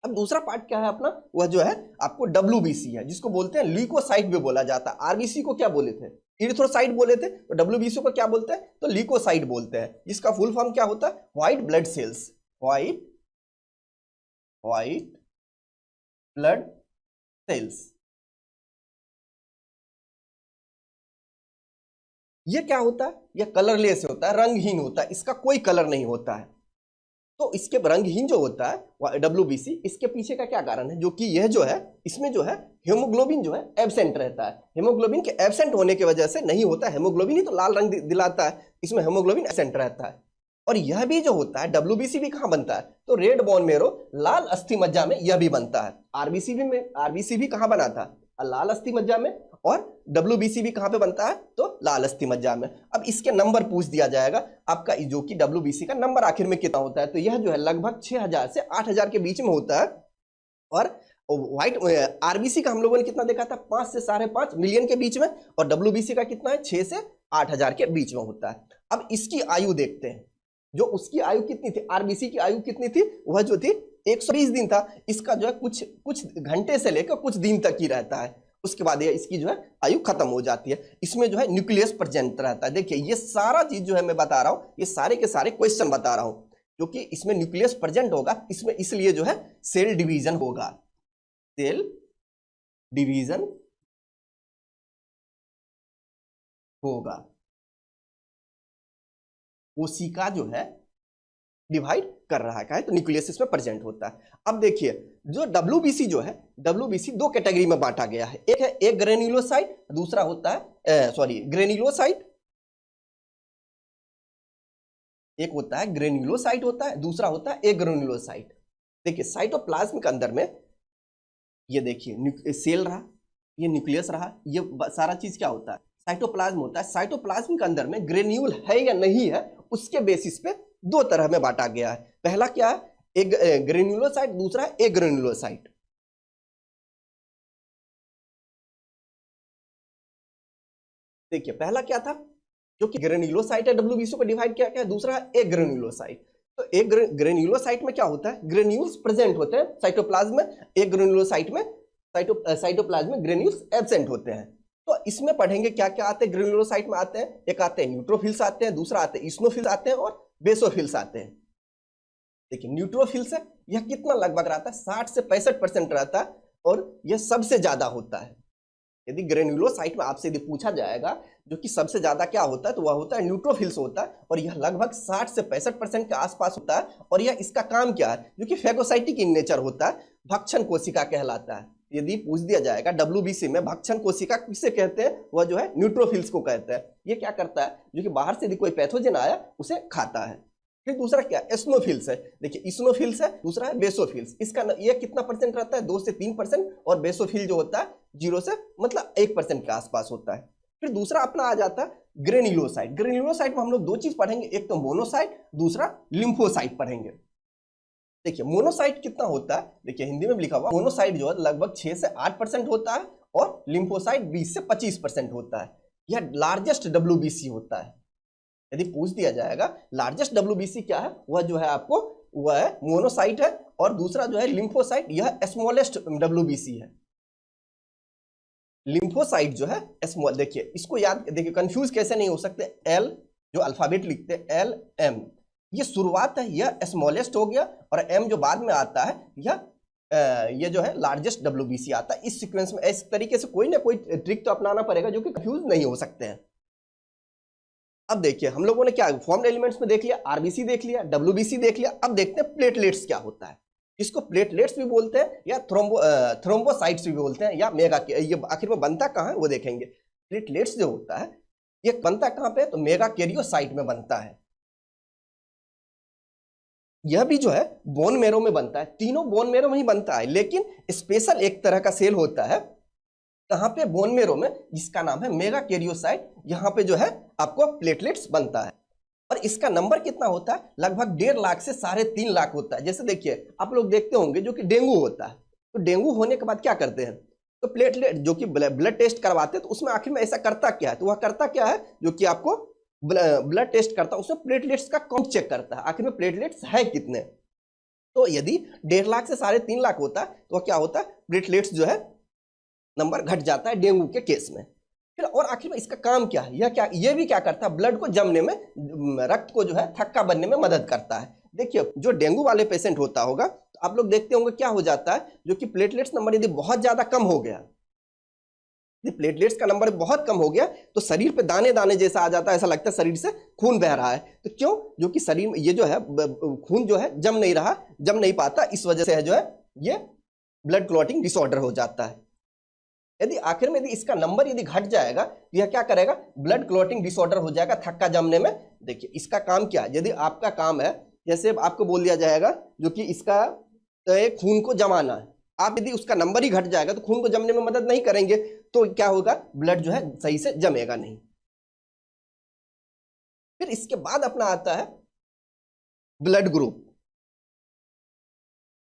S1: अब दूसरा पार्ट क्या है अपना, वह जो है आपको डब्ल्यूबीसी है, जिसको बोलते हैं ल्यूकोसाइट भी बोला जाता है। आरबीसी को क्या बोले थे, इरिथ्रोसाइट बोले थे, तो डब्ल्यूबीसी को क्या बोलते हैं, तो ल्यूकोसाइट बोलते हैं, जिसका फुल फॉर्म क्या होता है, white blood cells, white blood cells. ये क्या होता है, यह कलरलेस होता है, रंगहीन होता है, इसका कोई कलर नहीं होता है। तो इसके रंगहीन जो होता है डब्ल्यूबीसी, इसके पीछे का क्या कारण है, जो कि यह जो है इसमें जो है हेमोग्लोबिन जो है एब्सेंट रहता है। हेमोग्लोबिन के एब्सेंट होने की वजह से नहीं होता है, हेमोग्लोबिन ही तो लाल रंग दिलाता है, इसमें हेमोग्लोबिन एब्सेंट रहता है। और यह भी जो होता है डब्ल्यूबीसी भी कहां बनता है, तो रेड बोन मेरो लाल अस्थि मज्जा में यह भी बनता है। आरबीसी भी कहां बना था, लाल अस्थि मज्जा में, और डब्ल्यूबीसी भी कहां पे बनता है, तो लाल अस्थि मज्जा में। अब इसके नंबर पूछ दिया जाएगा आपका, जो कि डब्ल्यूबीसी का नंबर आखिर में कितना होता है, तो यह जो है लगभग 6000 से 8000 के बीच में होता है। और व्हाइट आरबीसी का हम लोगों ने कितना देखा था, 5 से 5.5 मिलियन के बीच में, और डब्ल्यूबीसी का कितना है, 6 से 8000 के बीच में होता है। अब इसकी आयु देखते हैं, जो उसकी आयु कितनी थी, आरबीसी की आयु कितनी थी, वह जो थी 120 दिन था। इसका जो है कुछ घंटे से लेकर कुछ दिन तक ही रहता है, उसके बाद ये इसकी जो है आयु खत्म हो जाती है। इसमें जो है न्यूक्लियस प्रेजेंट रहता है। देखिए ये सारा चीज जो है मैं बता रहा हूं, ये सारे के सारे क्वेश्चन बता रहा हूं, जो कि इसमें न्यूक्लियस प्रेजेंट होगा, इसमें इसलिए जो है सेल डिवीजन होगा, सेल डिवीजन होगा, कोशिका जो है डिवाइड कर रहा है, तो न्यूक्लियस इसमें प्रेजेंट होता है। अब देखिए जो डब्ल्यूबीसी जो है, डब्ल्यूबीसी दो कैटेगरी में बांटा गया है, एक है एक ग्रेन्युलोसाइट, दूसरा होता है ग्रेन्युलोसाइट, एक होता है ग्रेन्युलोसाइट होता है, दूसरा होता है एग्रेन्युलोसाइट। देखिए साइटोप्लाज्म के अंदर में ये देखिए सेल रहा, ये न्यूक्लियस रहा, ये सारा चीज क्या होता है, साइटोप्लाज्म होता है। साइटोप्लाज्म के अंदर में ग्रेन्यूल है या नहीं है, उसके बेसिस पे दो तरह में बांटा गया है। पहला क्या है, एक ग्रेन्युलोसाइट, दूसरा है एग्रेन्युलोसाइट। देखिए पहला क्या था, जो कि ग्रेन्युलोसाइट है, डब्ल्यूबीसी को डिवाइड किया गया, दूसरा है एग्रेन्युलोसाइट। तो एक ग्रेन्युलोसाइट में क्या होता है, ग्रेन्यूल्स प्रेजेंट होते हैं साइटोप्लाज्म में, एक ग्रेन्युलोसाइट में साइटोप्लाज्म में ग्रेन्यूल्स एब्सेंट होते हैं। तो इसमें पढ़ेंगे क्या क्या आते हैं ग्रेन्युलोसाइट में आते हैं, एक आते हैं न्यूट्रोफिल्स आते हैं, दूसरा आते हैं इस्नोफिल्स आते हैं और बेसोफिल्स आते हैं। देखिए न्यूट्रोफिल्स है यह कितना लगभग रहता है 60 से 65% रहता है और यह सबसे ज्यादा होता है। यदि ग्रेन्युलोसाइट में आपसे यदि पूछा जाएगा जो कि सबसे ज्यादा क्या होता है तो वह होता है न्यूट्रोफिल्स होता है और यह लगभग 60 से 65% के आसपास होता है। और यह इसका काम क्या है जो कि फेगोसाइटिक इन नेचर होता है, भक्षण कोशिका कहलाता है। यदि पूछ दिया जाएगा WBC में भक्षण कोशिका किसे कहते हैं, वह जो है न्यूट्रोफिल्स को कहते हैं। ये क्या करता है जो कि बाहर से यदि कोई पैथोजन आया उसे खाता है। फिर दूसरा क्या एस्नोफिल्स है, देखिए इस्नोफिल्स है, दूसरा है बेसोफिल्स। इसका ये कितना परसेंट रहता है 2 से 3% और बेसोफिल जो होता है 0 से मतलब 1% के आसपास होता है। फिर दूसरा अपना आ जाता है ग्रेन्युलोसाइट। ग्रेन्युलोसाइट में हम लोग दो चीज पढ़ेंगे, एक तो मोनोसाइट, दूसरा लिम्फोसाइट पढ़ेंगे। देखिए मोनोसाइट कितना होता है, देखिए हिंदी में लिखा हुआ मोनोसाइट जो है लगभग 6 से 8% होता है और लिम्फोसाइट 20 से 25% होता है। यह लार्जेस्ट WBC होता है। यदि पूछ दिया जाएगा लार्जेस्ट WBC क्या है, वह जो है आपको वह है मोनोसाइट है और दूसरा जो है लिम्फोसाइट, यह स्मॉलेस्ट WBC है। लिम्फोसाइट जो है स्मॉल, देखिए इसको याद, देखिए कंफ्यूज कैसे नहीं हो सकते, L जो अल्फाबेट लिखते हैं LM, ये शुरुआत है, यह स्मॉलेस्ट हो गया और M जो बाद में आता है ये जो है लार्जेस्ट WBC आता है। इस सीक्वेंस में इस तरीके से कोई ना कोई ट्रिक तो अपनाना पड़ेगा जो कि कंफ्यूज नहीं हो सकते हैं। अब देखिए हम लोगों ने क्या फॉर्म्ड एलिमेंट्स में देख लिया, RBC देख लिया, WBC देख लिया। अब देखते हैं प्लेटलेट्स क्या होता है। इसको प्लेटलेट्स भी बोलते हैं या थ्रोम्बोसाइट्स भी बोलते हैं या मेगा, ये आखिर में बनता कहाँ है वो देखेंगे। प्लेटलेट्स जो होता है ये बनता कहाँ पे, तो मेगा कैरियोसाइट में बनता है। यह भी जो है बोन मेरो में बनता है, तीनों बोन मेरो में ही बनता है, लेकिन स्पेशल एक तरह का सेल होता है कहां पे, बोन मेरो में, जिसका नाम है मेगा कैरियोसाइट। यहां पे जो है आपको प्लेटलेट्स बनता है और इसका नंबर कितना होता है, लगभग 1.5 लाख से 3.5 लाख होता है। जैसे देखिए आप लोग देखते होंगे जो कि डेंगू होता है, तो डेंगू होने के बाद क्या करते हैं, तो प्लेटलेट जो कि ब्लड टेस्ट करवाते हैं, तो उसमें आखिर में ऐसा करता क्या है, तो वह करता क्या है जो कि आपको ब्लड टेस्ट करता है, उसमें प्लेटलेट्स का काउंट चेक करता है, आखिर में प्लेटलेट्स है कितने। तो यदि 1.5 लाख से 3.5 लाख होता है तो वह क्या होता है, प्लेटलेट्स जो है नंबर घट जाता है डेंगू के केस में। फिर और आखिर में इसका काम क्या है, यह भी क्या करता है, ब्लड को जमने में, रक्त को जो है थक्का बनने में मदद करता है। देखिए जो डेंगू वाले पेशेंट होता होगा तो आप लोग देखते होंगे क्या हो जाता है, जो कि प्लेटलेट्स नंबर यदि बहुत ज्यादा कम हो गया, यदि प्लेटलेट्स का नंबर बहुत कम हो गया तो शरीर पे दाने दाने जैसा आ जाता है, ऐसा लगता है शरीर से खून बह रहा है। तो क्यों, जो कि शरीर में ये जो है खून जो है जम नहीं रहा, जम नहीं पाता, इस वजह से है जो है ये ब्लड क्लॉटिंग डिसऑर्डर हो जाता है। यदि आखिर में यदि इसका नंबर यदि घट जाएगा तो यह क्या करेगा, ब्लड क्लॉटिंग डिसऑर्डर हो जाएगा, थक्का जमने में। देखिए इसका काम क्या है, यदि आपका काम है जैसे आपको बोल दिया जाएगा जो कि इसका खून को जमाना है, आप यदि उसका नंबर ही घट जाएगा तो खून को जमने में मदद नहीं करेंगे, तो क्या होगा, ब्लड जो है सही से जमेगा नहीं। फिर इसके बाद अपना आता है ब्लड ग्रुप।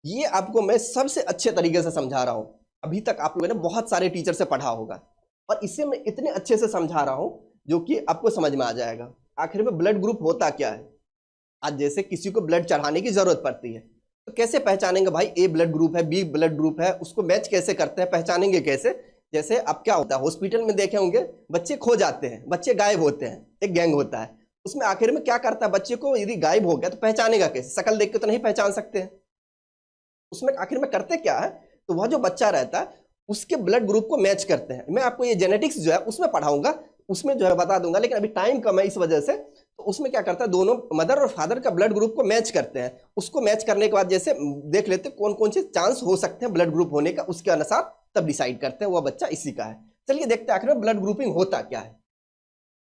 S1: ये आपको मैं सबसे अच्छे तरीके से समझा रहा हूं, अभी तक आप लोगों ने बहुत सारे टीचर से पढ़ा होगा और इसे मैं इतने अच्छे से समझा रहा हूं जो कि आपको समझ में आ जाएगा। आखिर में ब्लड ग्रुप होता क्या है, आज जैसे किसी को ब्लड चढ़ाने की जरूरत पड़ती है तो कैसे पहचानेंगे भाई ए ब्लड ग्रुप है, बी ब्लड ग्रुप है, उसको मैच कैसे करते हैं, पहचानेंगे कैसे। जैसे अब क्या होता है, हॉस्पिटल में देखे होंगे बच्चे खो जाते हैं, बच्चे गायब होते हैं, एक गैंग होता है, उसमें आखिर में क्या करता है, बच्चे को यदि गायब हो गया तो पहचानेगा कैसे, शक्ल देख के तो नहीं पहचान सकते हैं। उसमें आखिर में करते क्या है, तो वह जो बच्चा रहता है उसके ब्लड ग्रुप को मैच करते हैं। मैं आपको ये जेनेटिक्स जो है उसमें पढ़ाऊंगा, उसमें जो है बता दूंगा, लेकिन अभी टाइम कम है इस वजह से। तो उसमें क्या करता है, दोनों मदर और फादर का ब्लड ग्रुप को मैच करते हैं। उसको मैच करने के बाद जैसे देख लेते हैं कौन कौन से चांस हो सकते हैं ब्लड ग्रुप होने का, उसके अनुसार तब डिसाइड करते हैं वह बच्चा इसी का है। चलिए देखते हैं आखिर में ब्लड ग्रुपिंग होता क्या है।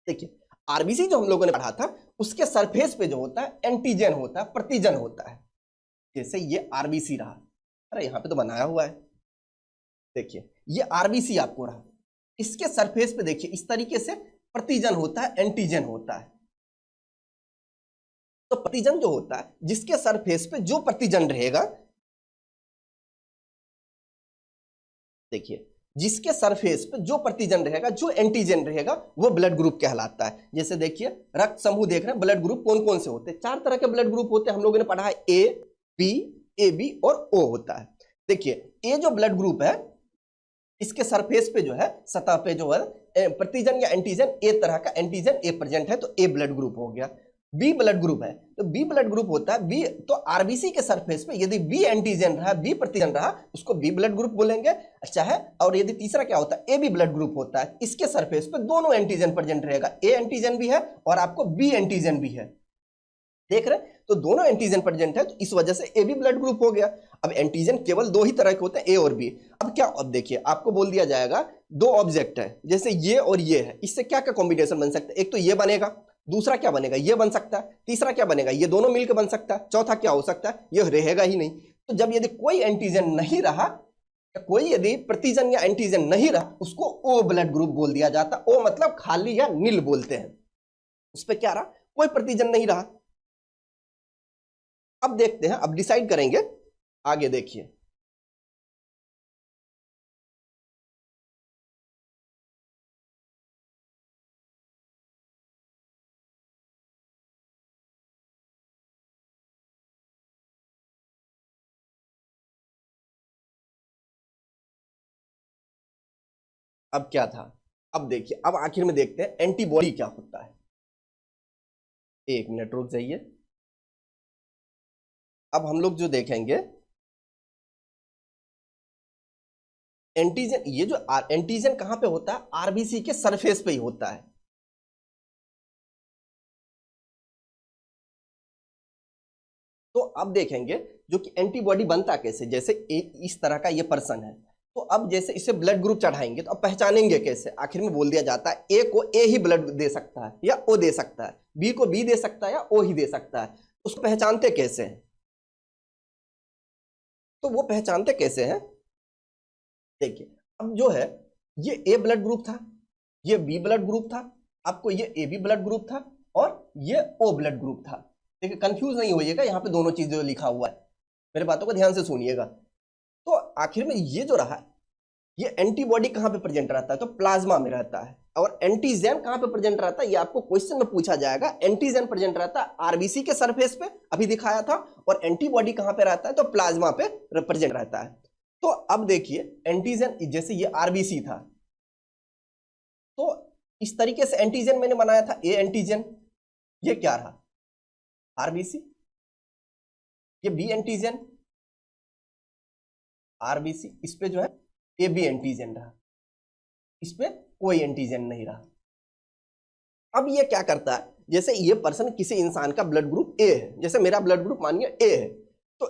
S1: देखिए आरबीसी जो हम लोगों ने पढ़ा था उसके सरफेस पे जो होता है एंटीजन होता है, प्रतिजन होता है। जैसे ये आरबीसी रहा, अरे यहाँ पे तो बनाया हुआ है, देखिए ये आरबीसी आपको रहा, इसके सरफेस पे देखिए इस तरीके से प्रतिजन होता है, एंटीजन होता है। तो प्रतिजन जो होता है, जिसके सरफेस पे जो प्रतिजन रहेगा, देखिए जिसके सरफेस पे जो प्रतिजन रहेगा, जो एंटीजन रहेगा, वो ब्लड ग्रुप कहलाता है। जैसे देखिए रक्त समूह देख रहे हैं, ब्लड ग्रुप कौन कौन से होते हैं? 4 तरह के ब्लड ग्रुप होते हैं, हम लोगों ने पढ़ा है, ए बी, ए बी और ओ होता है। देखिए ए जो ब्लड ग्रुप है, इसके सरफेस पे जो है, सतह पे जो है प्रतिजन या एंटीजन, ए तरह का एंटीजन ए प्रेजेंट है, तो ए ब्लड ग्रुप हो गया। बी ब्लड ग्रुप है, तो बी ब्लड ग्रुप होता है, बी तो आरबीसी के सरफेस पे यदि बी एंटीजन रहा, बी प्रतिजन रहा, उसको बी ब्लड ग्रुप बोलेंगे। अच्छा है, और यदि तीसरा क्या होता है, ए बी ब्लड ग्रुप होता है, इसके सरफेस पे दोनों एंटीजन प्रेजेंट रहेगा, ए एंटीजन भी है और आपको बी एंटीजन भी है, देख रहे हैं? तो दोनों एंटीजन प्रेजेंट है, तो इस वजह से ए बी ब्लड ग्रुप हो गया। अब एंटीजन केवल 2 ही तरह के होते हैं, ए और बी। अब क्या, अब देखिए आपको बोल दिया जाएगा 2 ऑब्जेक्ट है, जैसे ये और ये है, इससे क्या क्या कॉम्बिनेशन बन सकता है? एक तो ये बनेगा, दूसरा क्या बनेगा, ये बन सकता है, तीसरा क्या बनेगा, ये दोनों मिलकर बन सकता है, चौथा क्या हो सकता है, ये रहेगा ही नहीं। तो जब यदि कोई एंटीजन नहीं रहा, कोई यदि प्रतिजन या एंटीजन नहीं रहा, उसको ओ ब्लड ग्रुप बोल दिया जाता। ओ मतलब खाली या नील बोलते हैं। उस पर क्या रहा, कोई प्रतिजन नहीं रहा। अब देखते हैं, अब डिसाइड करेंगे आगे, देखिए अब क्या था। अब देखिए, अब आखिर में देखते हैं एंटीबॉडी क्या होता है। 1 मिनट रुक जाइए। अब हम लोग जो देखेंगे एंटीजन, ये जो एंटीजन कहां पे होता है, आरबीसी के सरफेस पे ही होता है। तो अब देखेंगे जो कि एंटीबॉडी बनता कैसे, जैसे इस तरह का ये पर्सन है, तो अब जैसे इसे ब्लड ग्रुप चढ़ाएंगे तो अब पहचानेंगे कैसे? आखिर में बोल दिया जाता है ए को ए ही ब्लड दे सकता है या ओ दे सकता है, बी को बी दे सकता है या ओ ही दे सकता है। उसको पहचानते कैसे हैं? तो वो पहचानते कैसे हैं, देखिए अब जो है, ये ए ब्लड ग्रुप था, ये बी ब्लड ग्रुप था, आपको ये ए बी ब्लड ग्रुप था और ये ओ ब्लड ग्रुप था। देखिए कंफ्यूज नहीं होइएगा, यहाँ पे दोनों चीजें लिखा हुआ है, मेरे बातों को ध्यान से सुनिएगा। तो आखिर में ये जो रहा, ये एंटीबॉडी कहां पे प्रेजेंट रहता है, तो प्लाज्मा में रहता है। और एंटीजन कहां पे प्रेजेंट रहता है, ये आपको क्वेश्चन में पूछा जाएगा। एंटीजन प्रेजेंट रहता है आरबीसी के सरफेस पे, अभी दिखाया था, और एंटीबॉडी कहां पे रहता है, तो प्लाज्मा पे प्रेजेंट रहता है। तो अब देखिए एंटीजन, जैसे ये आरबीसी था, तो इस तरीके से एंटीजन मैंने बनाया था, ए एंटीजन, ये क्या रहा, आरबीसी, ये बी एंटीजन, आरबीसी, इस पे जो है ए बी एंटीजन रहा, इस पे कोई एंटीजन नहीं रहा। अब ये क्या करता है, जैसे ये पर्सन, किसी इंसान का ब्लड ग्रुप ए है, जैसे मेरा ब्लड ग्रुप मानिए ए है, तो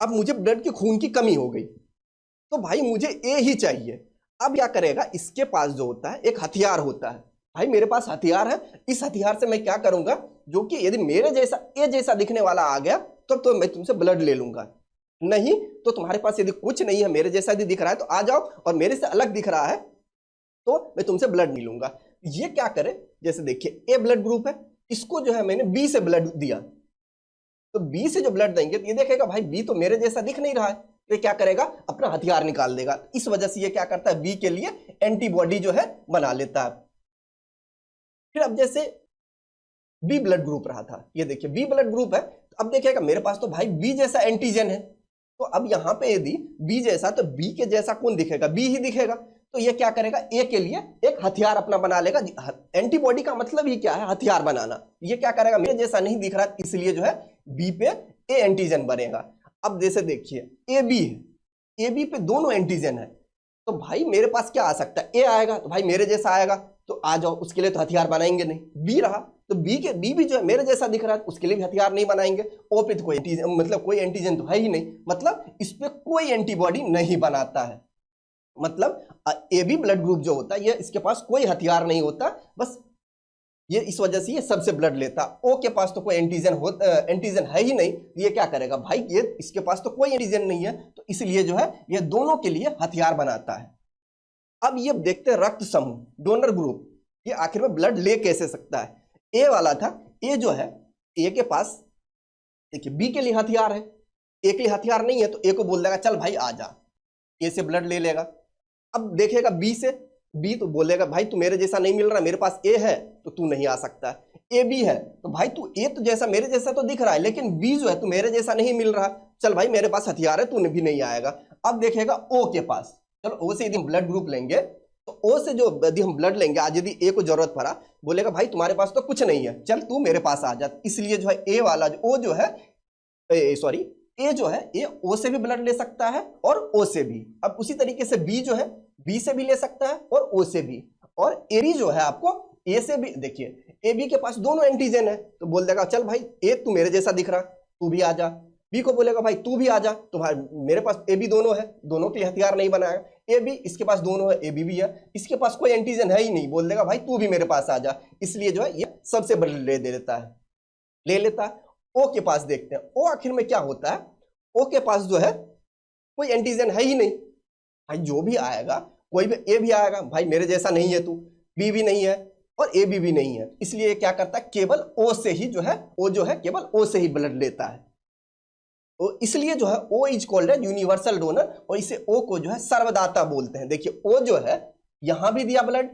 S1: अब मुझे ब्लड की खून की कमी हो गई, तो भाई मुझे ए ही चाहिए। अब क्या करेगा, इसके पास जो होता है एक हथियार होता है, भाई मेरे पास हथियार है, इस हथियार से मैं क्या करूंगा, जो कि यदि मेरे जैसा ए जैसा दिखने वाला आ गया तो मैं तुमसे ब्लड ले लूंगा, नहीं तो तुम्हारे पास यदि कुछ नहीं है, मेरे जैसा यदि दिख रहा है तो आ जाओ, और मेरे से अलग दिख रहा है तो मैं तुमसे ब्लड नहीं लूंगा। ये क्या करे, जैसे देखिए ए ब्लड ग्रुप है, इसको जो है मैंने बी से ब्लड दिया, तो बी से जो ब्लड देंगे तो ये देखेगा भाई बी तो मेरे जैसा दिख नहीं रहा है, तो ये क्या करेगा, अपना हथियार निकाल देगा। इस वजह से ये क्या करता है, बी के लिए एंटीबॉडी जो है बना लेता है। फिर अब जैसे बी ब्लड ग्रुप रहा था, ये देखिए बी ब्लड ग्रुप है, तो अब देखिएगा मेरे पास तो भाई बी जैसा एंटीजन है, तो अब यहां पे यदि बी जैसा, तो बी के जैसा कौन दिखेगा, बी ही दिखेगा, तो ये क्या करेगा, ए के लिए एक हथियार अपना बना लेगा। एंटीबॉडी का मतलब ही क्या है, हथियार बनाना। ये क्या करेगा, मेरे जैसा नहीं दिख रहा, इसलिए जो है बी पे ए एंटीजन बनेगा। अब जैसे देखिए ए बी है, ए बी पे दोनों एंटीजन है, तो भाई मेरे पास क्या आ सकता है, ए आएगा तो भाई मेरे जैसा आएगा, तो आ जाओ, उसके लिए तो हथियार बनाएंगे नहीं। बी रहा तो बी भी जो है मेरे जैसा दिख रहा है, उसके लिए भी हथियार नहीं बनाएंगे। ओ पे तो कोई एंटीजन, मतलब कोई एंटीजन तो है ही नहीं, मतलब इस पे कोई एंटीबॉडी नहीं बनाता है। मतलब ए बी ब्लड ग्रुप जो होता है, ये इसके पास कोई हथियार नहीं होता, बस ये इस वजह से ये सबसे ब्लड लेता। ओ के पास तो कोई एंटीजन है ही नहीं, ये क्या करेगा भाई, ये इसके पास तो कोई एंटीजन नहीं है, तो इसलिए जो है ये दोनों के लिए हथियार बनाता है। अब ये देखते हैं रक्त समूह, डोनर ग्रुप, ये आखिर में ब्लड ले कैसे सकता है। ए वाला था, ए जो है, ए के पास देखिए बी के लिए हथियार है, ए के लिए हथियार नहीं है, तो ए को बोल देगा चल भाई आ जा, ए से ब्लड ले लेगा। अब देखेगा बी से, बी तो बोलेगा भाई तू मेरे जैसा नहीं मिल रहा, मेरे पास ए है तो तू नहीं आ सकता। ए बी है तो भाई तू ए तो जैसा मेरे जैसा तो दिख रहा है, लेकिन बी जो है तू मेरे जैसा नहीं मिल रहा, चल भाई मेरे पास हथियार है, तू भी नहीं आएगा। अब देखेगा ओ के पास, चलो ओ से यदि हम ब्लड ग्रुप लेंगे तो ओ से जो यदि हम ब्लड लेंगे, आज यदि ए को जरूरत पड़ा, बोलेगा भाई तुम्हारे पास तो कुछ नहीं है, चल तू मेरे पास आ जा। इसलिए जो है ए वाला ओ जो है, सॉरी ए जो है ए ओ से भी ब्लड ले सकता है और ओ से भी। अब उसी तरीके से बी जो है बी से भी ले सकता है और ओ से भी, और ए बी जो है आपको ए से भी। देखिए ए बी के पास दोनों एंटीजन है तो बोल देगा चल भाई ए तू मेरे जैसा दिख रहा, तू भी आ जा। बी को बोलेगा भाई तू भी आ जा, तो भाई मेरे पास ए बी दोनों है, दोनों के लिए हथियार नहीं बनाएगा। ए बी इसके पास दोनों है, ए बी भी है, इसके पास कोई एंटीजन है ही नहीं, बोल देगा भाई तू भी मेरे पास आ जा। इसलिए जो है ये सबसे ब्लड ले लेता है, ले लेता है। ओ के पास देखते हैं, ओ आखिर में क्या होता है। ओ के पास जो है कोई एंटीजन है ही नहीं, भाई जो भी आएगा, कोई भी ए भी आएगा भाई मेरे जैसा नहीं है तू, बी भी नहीं है और ए बी भी नहीं है, इसलिए क्या करता है केवल ओ से ही जो है, ओ जो है केवल ओ से ही ब्लड लेता है। तो इसलिए जो है ओ इज कॉल्ड है यूनिवर्सल डोनर, और इसे ओ को जो है सर्वदाता बोलते हैं। देखिए ओ जो है यहां भी दिया ब्लड,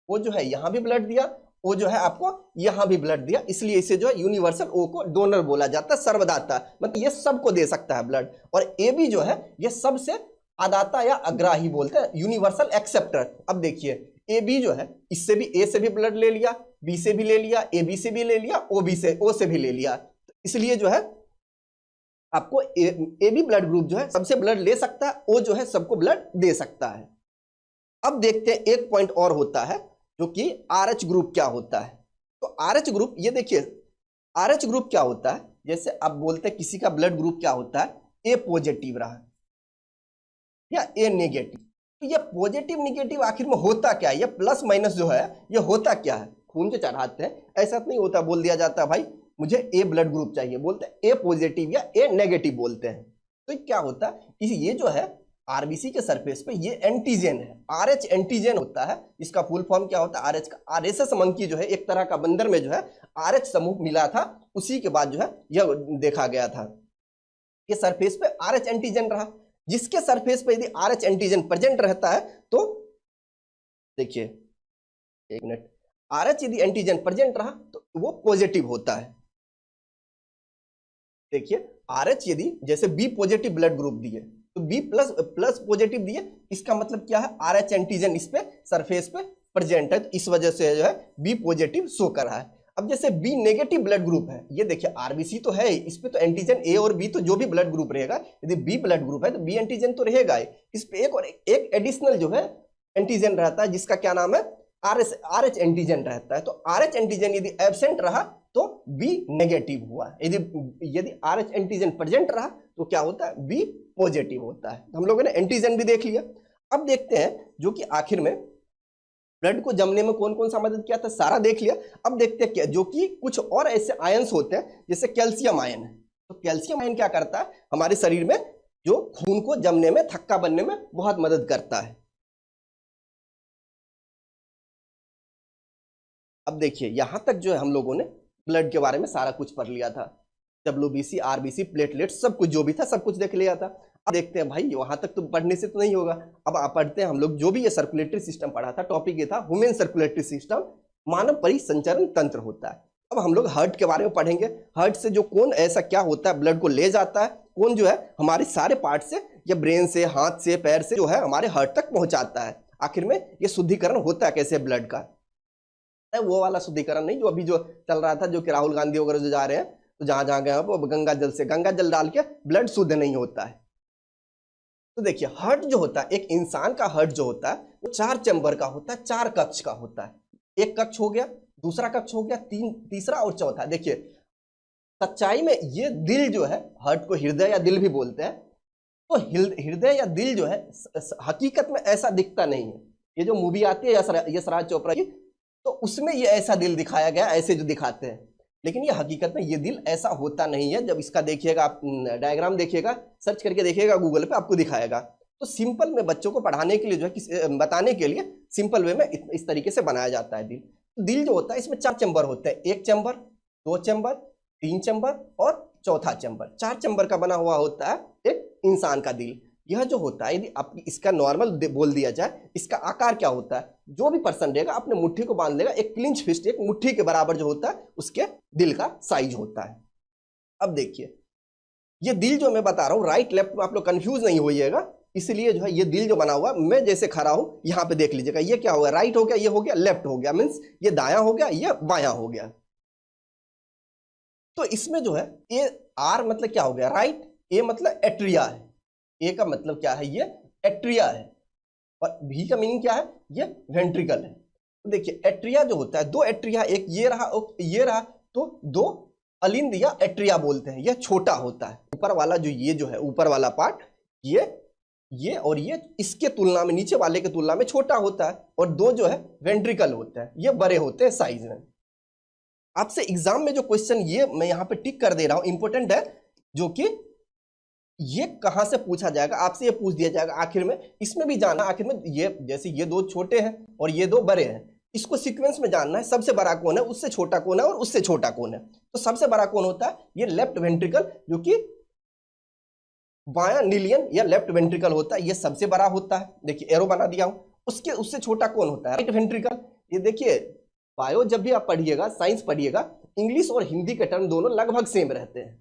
S1: ओ जो है यहां भी ब्लड दिया, ओ जो है आपको यहां भी ब्लड दिया, इसलिए इसे जो है यूनिवर्सल ओ को डोनर बोला जाता है, सर्वदाता, मतलब ये सबको दे सकता है ब्लड। और ए बी जो है ये सबसे अदाता या अग्राही बोलते हैं, यूनिवर्सल एक्सेप्टर। अब देखिए ए बी जो है इससे भी, ए से भी ब्लड ले लिया, बी से भी ले लिया, ए बी से भी ले लिया, ओ बी से, ओ से भी ले लिया, इसलिए जो है आपको ए बी ब्लड ग्रुप जो है सबसे ब्लड ले सकता है, ओ जो है सबको ब्लड दे सकता है। अब देखते हैं एक पॉइंट और होता है जो कि आरएच ग्रुप क्या होता है। तो आरएच ग्रुप, ये देखिए आरएच ग्रुप क्या होता है, जैसे आप बोलते हैं किसी का ब्लड ग्रुप क्या होता है, ए पॉजिटिव रहा या ए नेगेटिव, तो ये पॉजिटिव नेगेटिव आखिर में होता क्या है, ये प्लस माइनस जो है ये होता क्या है। खून जो चढ़ाते हैं ऐसा नहीं होता, बोल दिया जाता है भाई मुझे ए ब्लड ग्रुप चाहिए, बोलते हैं ए पॉजिटिव या ए नेगेटिव बोलते हैं। तो क्या होता है, ये जो है आरबीसी के सरफेस पे ये एंटीजन है, आरएच एंटीजन होता है। इसका फुल फॉर्म क्या होता है, आरएच का, आरएसएस मंकी जो है एक तरह का बंदर में जो है आरएच समूह मिला था, उसी के बाद जो है यह देखा गया था कि सरफेस पे आरएच एंटीजन रहा। जिसके सरफेस पे यदि आरएच एंटीजन प्रेजेंट रहता है तो देखिए एक मिनट, आरएच यदि एंटीजन प्रेजेंट रहा तो वो पॉजिटिव होता है। देखिए आरएच यदि जैसे बी पॉजिटिव ब्लड ग्रुप दिए तो बी प्लस प्लस पॉजिटिव दिए, इसका मतलब क्या है आरएच एंटीजन इस पे सरफेस पे प्रेजेंट है, तो इस वजह से जो है बी पॉजिटिव शो कर रहा है। अब जैसे बी नेगेटिव ब्लड ग्रुप है, ये देखिए आरबीसी तो है, इस पे तो एंटीजन ए और बी, तो जो भी ब्लड ग्रुप रहेगा, यदि बी ब्लड ग्रुप है तो बी एंटीजन तो रहेगा ही, इस पे एक और एक एडिशनल जो है एंटीजन रहता है जिसका क्या नाम है आरएच एंटीजन रहता है। तो आरएच एंटीजन यदि एब्सेंट रहा तो बी नेगेटिव हुआ, यदि आरएच एंटीजन प्रेजेंट रहा तो क्या होता है बी पॉजिटिव होता है। हम लोगों ने एंटीजन भी देख लिया। अब देखते हैं जो कि आखिर में ब्लड को जमने में कौन कौन सा मदद किया था, सारा देख लिया। अब देखते हैं क्या, जो कि कुछ और ऐसे आयंस होते हैं जैसे कैल्शियम आयन है। तो कैल्शियम आयन क्या करता है, हमारे शरीर में जो खून को जमने में, थक्का बनने में बहुत मदद करता है। अब देखिए यहां तक जो है हम लोगों ने ब्लड के बारे में सारा कुछ पढ़ लिया था, डब्ल्यूबीसी, आरबीसी, प्लेटलेट, सब कुछ जो भी था सब कुछ देख लिया था। अब देखते हैं भाई वहां तक तो पढ़ने से तो नहीं होगा, अब आप पढ़ते हैं हम लोग जो भी ये सर्कुलेटरी सिस्टम पढ़ा था, टॉपिक ये था ह्यूमन सर्कुलेटरी सिस्टम, मानव परिसंचरण तंत्र होता है। अब हम लोग हार्ट के बारे में पढ़ेंगे, हार्ट से जो कौन ऐसा क्या होता है ब्लड को ले जाता है, कौन जो है हमारे सारे पार्ट से या ब्रेन से, हाथ से, पैर से जो है हमारे हार्ट तक पहुंचाता है। आखिर में ये शुद्धिकरण होता है कैसे ब्लड का, वो वाला शुद्धिकरण नहीं जो अभी जो चल रहा था, जो कि राहुल गांधी वगैरह जो जा रहे हैं तो जहां जहां गए वो गंगा जल से, गंगा जल डाल के ब्लड शुद्ध नहीं होता है। तो देखिए हार्ट जो होता है, एक इंसान का हार्ट जो होता है वो 4 चैम्बर का होता है, 4 कक्ष का होता है। एक कक्ष हो गया, दूसरा कक्ष हो गया, तीसरा और चौथा। देखिए सच्चाई में ये दिल जो है, हार्ट को हृदय या दिल भी बोलते हैं, तो हृदय या दिल जो है हकीकत में ऐसा दिखता नहीं है। ये जो मूवी आती है यशराज चोपड़ा की, तो उसमें ये ऐसा दिल दिखाया गया, ऐसे जो दिखाते हैं, लेकिन ये हकीकत में ये दिल ऐसा होता नहीं है। जब इसका देखिएगा आप डायग्राम देखिएगा, सर्च करके देखिएगा गूगल पे, आपको दिखाएगा। तो सिंपल में बच्चों को पढ़ाने के लिए जो है बताने के लिए सिंपल वे में इस तरीके से बनाया जाता है दिल। तो दिल जो होता है इसमें 4 चैम्बर होते हैं, 1 चैम्बर, 2 चैम्बर, 3 चैम्बर और चौथा चैम्बर। 4 चैम्बर का बना हुआ होता है एक इंसान का दिल। यह जो होता है, यदि आप इसका नॉर्मल बोल दिया जाए, इसका आकार क्या होता है, जो भी पर्सन रहेगा अपने मुट्ठी को बांध लेगा, एक क्लिंच फिस्ट, एक मुट्ठी के बराबर जो होता है उसके दिल का साइज होता है। अब देखिए ये दिल जो मैं बता रहा हूं राइट लेफ्ट में आप लोग कंफ्यूज नहीं होइएगा, इसलिए जो है ये दिल जो बना हुआ मैं जैसे खड़ा हूं यहां पे देख लीजिएगा, ये क्या होगा, राइट हो गया, ये हो गया लेफ्ट हो गया, मीन्स ये दायां हो गया, ये बायां हो गया। तो इसमें जो है ए आर मतलब क्या हो गया, राइट, ए मतलब एट्रिया है, ए का मतलब क्या है, ये एट्रिया है, और भी का मीनिंग क्या है, ये वेंट्रिकल है। तो देखिए एट्रिया जो होता है, दो एट्रिया, एक ये रहा ये रहा, तो दो अलिंद या एट्रिया बोलते हैं, यह छोटा होता है। ऊपर वाला जो ये जो है ऊपर वाला पार्ट, ये और ये इसके तुलना में, नीचे वाले के तुलना में छोटा होता है, और दो जो है वेंट्रिकल होता है, ये बड़े होते हैं साइज में। आपसे एग्जाम में जो क्वेश्चन ये मैं यहां पे टिक कर दे रहा हूं इंपॉर्टेंट है, जो कि ये कहां से पूछा जाएगा, आपसे ये पूछ दिया जाएगा आखिर में, इसमें भी जाना आखिर में, ये जैसे ये दो छोटे हैं और ये दो बड़े हैं, इसको सीक्वेंस में जानना है, सबसे बड़ा कौन है, उससे छोटा कौन है, और उससे छोटा कौन है। तो सबसे बड़ा कौन होता है, ये लेफ्ट वेंट्रिकल, जो कि बायां नीलियन या लेफ्ट वेंट्रिकल होता है, ये सबसे बड़ा होता है, देखिए एरो बना दिया हूं। उसके उससे छोटा कौन होता है, राइट वेंट्रिकल। ये देखिए बायो जब भी आप पढ़िएगा, साइंस पढ़िएगा, इंग्लिश और हिंदी के टर्म दोनों लगभग सेम रहते हैं,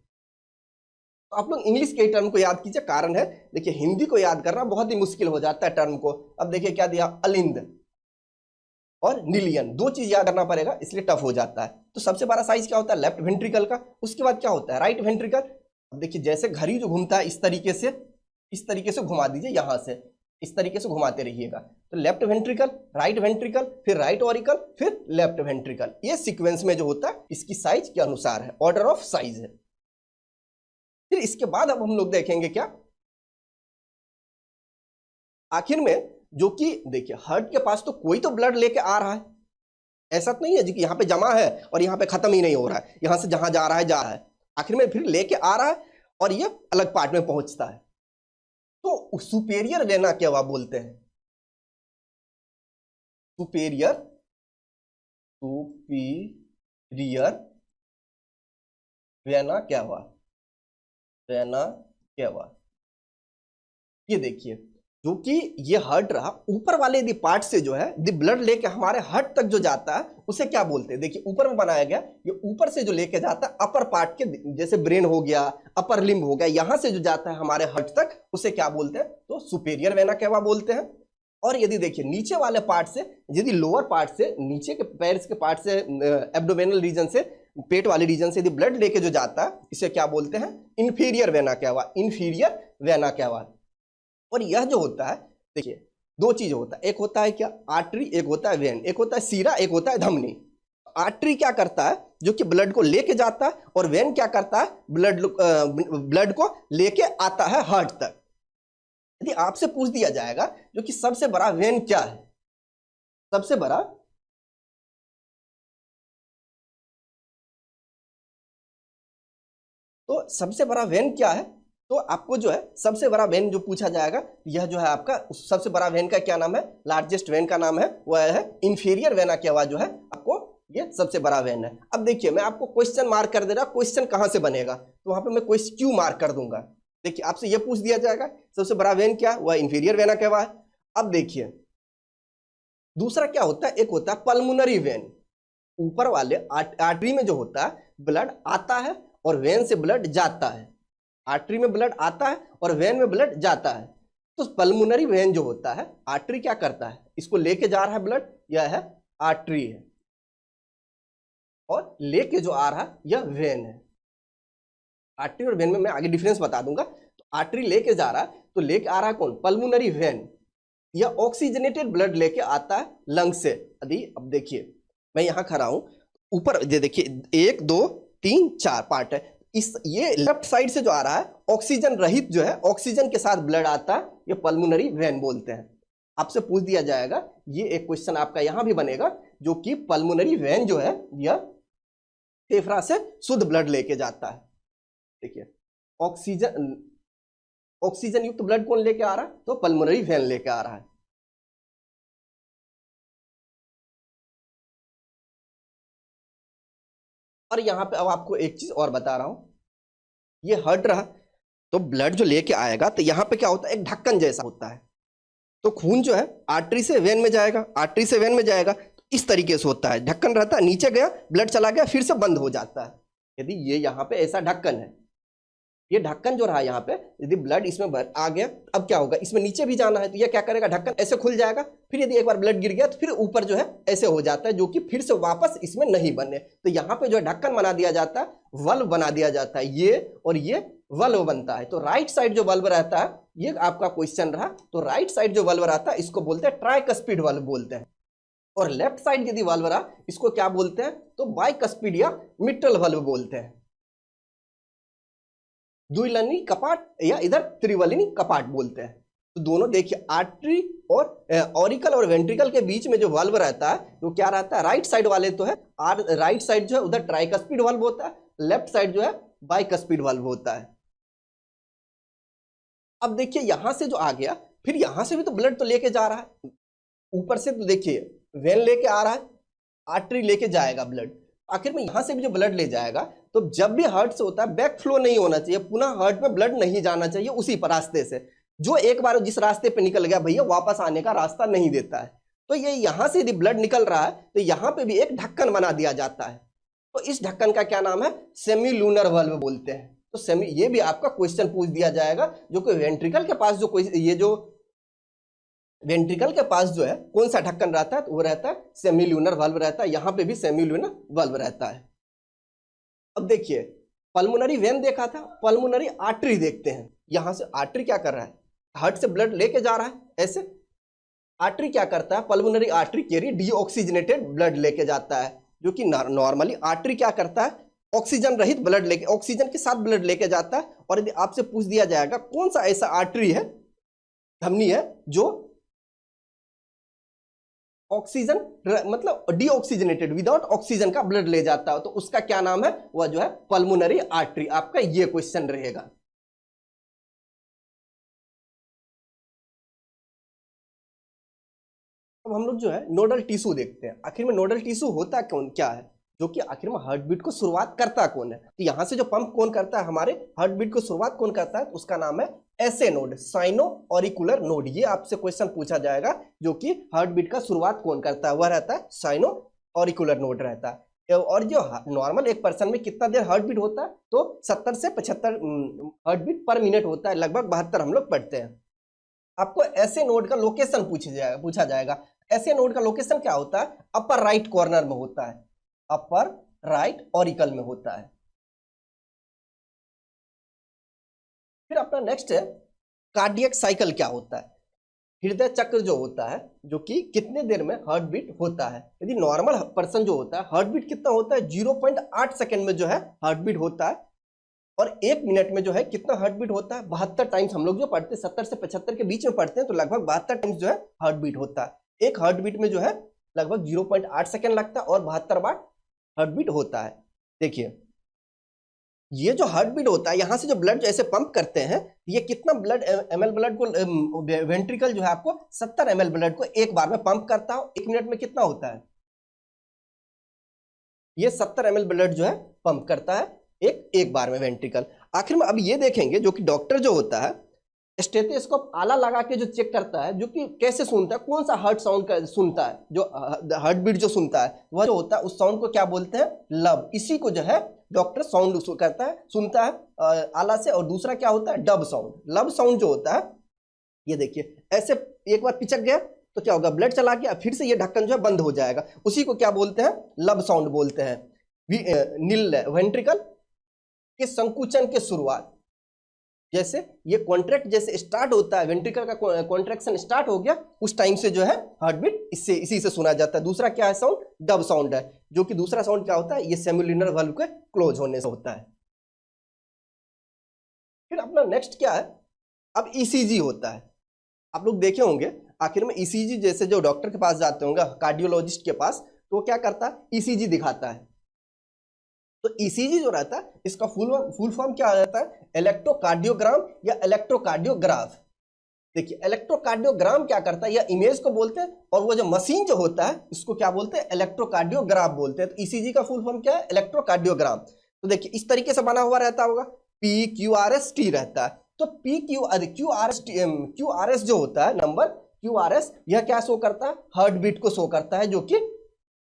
S1: तो आप लोग इंग्लिश के टर्म को याद कीजिए, कारण है देखिए हिंदी को याद करना बहुत ही मुश्किल हो जाता है टर्म को। अब देखिए क्या दिया, अलिंद और नीलियन, दो चीज याद करना पड़ेगा, इसलिए टफ हो जाता है। तो सबसे बड़ा साइज क्या होता है, लेफ्ट वेंट्रिकल का। उसके बाद क्या होता है, राइट वेंट्रिकल। अब देखिए जैसे घड़ी जो घूमता है इस तरीके से घुमा दीजिए, यहां से इस तरीके से घुमाते रहिएगा, तो लेफ्ट वेंट्रिकल, राइट वेंट्रिकल, फिर राइट ऑरिकल, फिर लेफ्ट वेंट्रिकल, ये सीक्वेंस में जो होता है इसकी साइज के अनुसार है, ऑर्डर ऑफ साइज है। फिर इसके बाद अब हम लोग देखेंगे क्या, आखिर में जो कि देखिए हार्ट के पास तो कोई तो ब्लड लेके आ रहा है, ऐसा तो नहीं है जी कि यहाँ पे जमा है और यहाँ पे खत्म ही नहीं हो रहा है, यहां से जहां जा रहा है, आखिर में फिर लेके आ रहा है और ये अलग पार्ट में पहुंचता है। तो सुपेरियर वेना क्या हुआ बोलते हैं, सुपेरियर वेना क्या हुआ, वेना क्या हुआ। ये देखिए जो कि ये हार्ट रहा, ऊपर वाले यदि पार्ट से जो है द ब्लड लेके हमारे हार्ट तक जो जाता है उसे क्या बोलते हैं, देखिए ऊपर में बनाया गया, ये ऊपर से जो लेके जाता है अपर पार्ट के, जैसे ब्रेन हो गया, अपर लिम्ब हो गया, यहां से जो जाता है हमारे हार्ट तक उसे क्या बोलते हैं, तो सुपेरियर वेना केवा बोलते हैं। और यदि देखिए नीचे वाले पार्ट से, यदि लोअर पार्ट से, नीचे के पैर के पार्ट से, एब्डोमेनल रीजन से, पेट वाले रीजन से यदि ब्लड लेके जो जाता है इसे क्या बोलते हैं, inferior vena cava, inferior vena cava. और यह जो होता है देखिए दो चीज होता है, एक होता है क्या आर्टरी, एक होता है वेन, एक होता है सीरा, एक होता है धमनी। आर्टरी क्या करता है, जो कि ब्लड को लेके जाता है, और वेन क्या करता है, ब्लड को लेके आता है हार्ट तक। यदि आपसे पूछ दिया जाएगा जो कि सबसे बड़ा वेन क्या है, सबसे बड़ा तो सबसे बड़ा वेन क्या है, तो आपको जो है सबसे बड़ा वेन जो पूछा जाएगा, यह जो है आपका सबसे बड़ा वेन का क्या नाम है, लार्जेस्ट वेन का नाम है वह है इंफीरियर वेना केवा, जो है आपको ये सबसे बड़ा वेन है। अब देखिए मैं आपको क्वेश्चन मार्क कर दे रहा, क्वेश्चन कहां से बनेगा, तो वहां पे मैं क्यू मार्क कर दूंगा। देखिए आपसे यह पूछ दिया जाएगा सबसे बड़ा वेन क्या, वह इंफीरियर वेना केवा है। अब देखिए दूसरा क्या होता है, एक होता है पल्मोनरी वेन, ऊपर वाले आर्टरी में जो होता है ब्लड आता है और वेन से ब्लड जाता है, आर्टरी में ब्लड आता है और वेन में ब्लड जाता है। तो पल्मोनरी वेन जो होता है, आर्टरी क्या करता है, इसको लेके जा रहा है ब्लड, यह है आर्टरी है, और लेके जो आ रहा है यह वेन है। आर्टरी और वेन में मैं आगे डिफरेंस बता दूंगा। तो आर्टरी लेके जा रहा है, तो लेके आ रहा है कौन, पल्मोनरी वेन, यह ऑक्सीजनेटेड ब्लड लेके आता है लंग से। यदि अब देखिए मैं यहां खड़ा हूं, ऊपर देखिए 1 2 3 4 पार्ट है, इस ये लेफ्ट साइड से जो आ रहा है ऑक्सीजन रहित जो है, ऑक्सीजन के साथ ब्लड आता है, ये पल्मोनरी वेन बोलते हैं। आपसे पूछ दिया जाएगा, ये एक क्वेश्चन आपका यहां भी बनेगा, जो कि पल्मोनरी वेन जो है यह फेफड़ा से शुद्ध ब्लड लेके जाता है। देखिए ऑक्सीजन युक्त ब्लड कौन लेके आ रहा है, तो पल्मोनरी वेन लेके आ रहा है। और यहां पे अब आपको एक चीज और बता रहा हूं, ये हार्ट रहा, तो ब्लड जो लेके आएगा तो यहाँ पे क्या होता है, एक ढक्कन जैसा होता है। तो खून जो है आर्टरी से वेन में जाएगा, आर्टरी से वेन में जाएगा, तो इस तरीके से होता है, ढक्कन रहता है, नीचे गया ब्लड चला गया, फिर से बंद हो जाता है। यदि ये यहाँ पे ऐसा ढक्कन है, ये ढक्कन जो रहा यहाँ पे, यदि ब्लड इसमें आ गया, अब क्या होगा, इसमें नीचे भी जाना है, तो ये क्या करेगा, ढक्कन ऐसे खुल जाएगा, फिर यदि एक बार ब्लड गिर गया तो फिर ऊपर जो है ऐसे हो जाता है, जो कि फिर से वापस इसमें नहीं बने। तो यहाँ पे जो है ढक्कन बना दिया जाता है, वल्व बना दिया जाता है, ये और ये वल्व बनता है। तो राइट साइड जो वल्व रहता है, ये आपका क्वेश्चन रहा, तो राइट साइड जो वल्व रहता है इसको बोलते हैं ट्राइकस्पिड वल्व बोलते हैं, और लेफ्ट साइड यदि वल्व रहा इसको क्या बोलते हैं, तो बाइकस्पिड या मिट्रल वल्व बोलते हैं। द्विलिनी कपाट या इधर त्रिवलिनी कपाट बोलते हैं। तो दोनों देखिए, आर्टरी और ऑरिकल और वेंट्रिकल के बीच में जो वल्व रहता है वो क्या रहता है, राइट साइड वाले तो है, राइट साइड जो है उधर ट्राइकस्पिड वल्व होता है, लेफ्ट साइड जो है बाइकस्पिड वल्व होता है। अब देखिए यहां से जो आ गया, फिर यहां से भी तो ब्लड तो लेके जा रहा है, ऊपर से तो देखिए वेन लेके आ रहा है, आर्टरी लेके जाएगा ब्लड, आखिर में यहां से भी जो ब्लड ले जाएगा, तो जब भी हार्ट से होता है बैक फ्लो नहीं होना चाहिए, पुनः हार्ट में ब्लड नहीं जाना चाहिए उसी पर रास्ते से, जो एक बार जिस रास्ते पे निकल गया भैया वापस आने का रास्ता नहीं देता है। तो ये यहां से यदि ब्लड निकल रहा है तो यहां पे भी एक ढक्कन बना दिया जाता है, तो इस ढक्कन का क्या नाम है, सेमीलूनर वल्व बोलते हैं। तो सेमी, ये भी आपका क्वेश्चन पूछ दिया जाएगा, जो कि वेंट्रिकल के पास जो कोई ये जो वेंट्रिकल के पास जो है कौन सा ढक्कन रहता है, तो वो रहता है सेमीलूनर वल्व रहता है, यहां पे भी सेमीलूनर वल्व रहता है। अब देखिए पल्मोनरी वेन देखा था, पल्मोनरी आर्टरी देखते हैं। यहां से आर्टरी क्या कर रहा है, हार्ट से ब्लड लेके जा रहा है ऐसे, आर्टरी क्या करता है, pulmonary artery carry deoxygenated blood लेके जाता है, जो कि नॉर्मली आर्टरी क्या करता है, ऑक्सीजन रहित ब्लड लेके, ऑक्सीजन के साथ ब्लड लेके जाता है। और यदि आपसे पूछ दिया जाएगा कौन सा ऐसा आर्टरी है, धमनी है, जो ऑक्सीजन मतलब डीऑक्सीजनेटेड विदाउट ऑक्सीजन का ब्लड ले जाता है, तो उसका क्या नाम है, वह जो है पल्मोनरी आर्टरी। आपका ये क्वेश्चन रहेगा। अब हम लोग जो है नोडल टिश्यू देखते हैं, आखिर में नोडल टिश्यू होता कौन क्या है, जो कि आखिर में हार्ट बीट को शुरुआत करता कौन है। तो यहां से जो पंप कौन करता है, हमारे हार्ट बीट को शुरुआत कौन करता है, तो उसका नाम है SA node, sino auricular node. ये आपसे क्वेश्चन पूछा जाएगा, जो कि हार्ट बीट का शुरुआत कौन करता है, वह रहता है साइनो ऑरिकुलर नोड रहता है। और जो नॉर्मल एक पर्सन में कितना देर हार्ट बीट होता है, तो 70 से 75 हार्ट बीट पर मिनट होता है, लगभग 72 हम लोग पढ़ते हैं। आपको एसए नोड का लोकेशन पूछा जाएगा। एसए नोड का लोकेशन क्या होता है, अपर राइट कॉर्नर में होता है, अपर राइट ऑरिकल में होता है। फिर अपना नेक्स्ट है कार्डियक साइकिल क्या होता है, हृदय चक्र जो होता है, जो कि कितने देर में हार्ट बीट होता है। यदि नॉर्मल पर्सन जो होता है, हार्ट बीट कितना होता है, 0.8 सेकेंड में जो है हार्ट बीट होता है, और 1 मिनट में जो है कितना हार्ट बीट होता है, 72 टाइम्स। हम लोग जो पढ़ते हैं 70 से 75 के बीच में पढ़ते हैं, तो लगभग 72 टाइम्स जो है हार्ट बीट होता है। एक हार्ट बीट में जो है लगभग 0.8 सेकेंड लगता है और 72 बार हार्ट बीट होता है। देखिए ये जो हार्ट बीट होता है, यहां से जो ब्लड ऐसे पंप करते हैं, ये कितना ब्लड ml ब्लड को, वेंट्रिकल जो है आपको 70 ml ब्लड को एक बार में पंप करता है। 1 मिनट में कितना होता है, ये 70 ml ब्लड जो है पंप करता है एक बार में वेंट्रिकल। आखिर में अब ये देखेंगे, जो कि डॉक्टर जो होता है स्टेथोस्कोप आला लगा के जो चेक करता है, जो कि कैसे सुनता है, कौन सा हार्ट साउंड का सुनता है, जो हार्ट बीट जो सुनता है वह जो होता है, उस साउंड को क्या बोलते हैं, लब। इसी को जो है डॉक्टर साउंड करता है, सुनता है आला से। और दूसरा क्या होता है, डब साउंड। लब साउंड जो होता है, ये देखिए ऐसे एक बार पिचक गया तो क्या होगा, ब्लड चला गया, फिर से ये ढक्कन जो है बंद हो जाएगा, उसी को क्या बोलते हैं, लब साउंड बोलते हैं। नील वेंट्रिकल के संकुचन के शुरुआत, जैसे ये कॉन्ट्रैक्ट जैसे स्टार्ट होता है, वेंट्रिकल का कॉन्ट्रैक्शन स्टार्ट हो गया, उस टाइम से जो है हार्ट बीट इसी से सुना जाता है। दूसरा क्या है साउंड, डब साउंड है, जो कि दूसरा साउंड क्या होता है, ये सेमिलुनर वाल्व के क्लोज होने से होता है। फिर अपना नेक्स्ट क्या है, अब ईसीजी होता है। आप लोग देखे होंगे आखिर में ईसीजी, जैसे जो डॉक्टर के पास जाते होंगे, कार्डियोलॉजिस्ट के पास, तो वो क्या करता है, ईसीजी दिखाता है। तो ईसीजी जो रहता है, इसका फुल फॉर्म क्या रहता है, इलेक्ट्रोकार्डियोग्राम या इलेक्ट्रोकार्डियोग्राफ। देखिए इलेक्ट्रोकार्डियोग्राम क्या करता है, या इमेज को बोलते हैं, और वो जो मशीन जो होता है इसको क्या बोलते हैं, इलेक्ट्रोकार्डियोग्राफ बोलते हैं। तो ईसीजी का फुल फॉर्म क्या है, इलेक्ट्रोकार्डियोग्राम। तो देखिए इस तरीके से बना हुआ रहता होगा, PQRS T रहता है। तो QRS जो होता है नंबर QRS, यह क्या शो करता है? हार्ट बीट को शो करता है, जो कि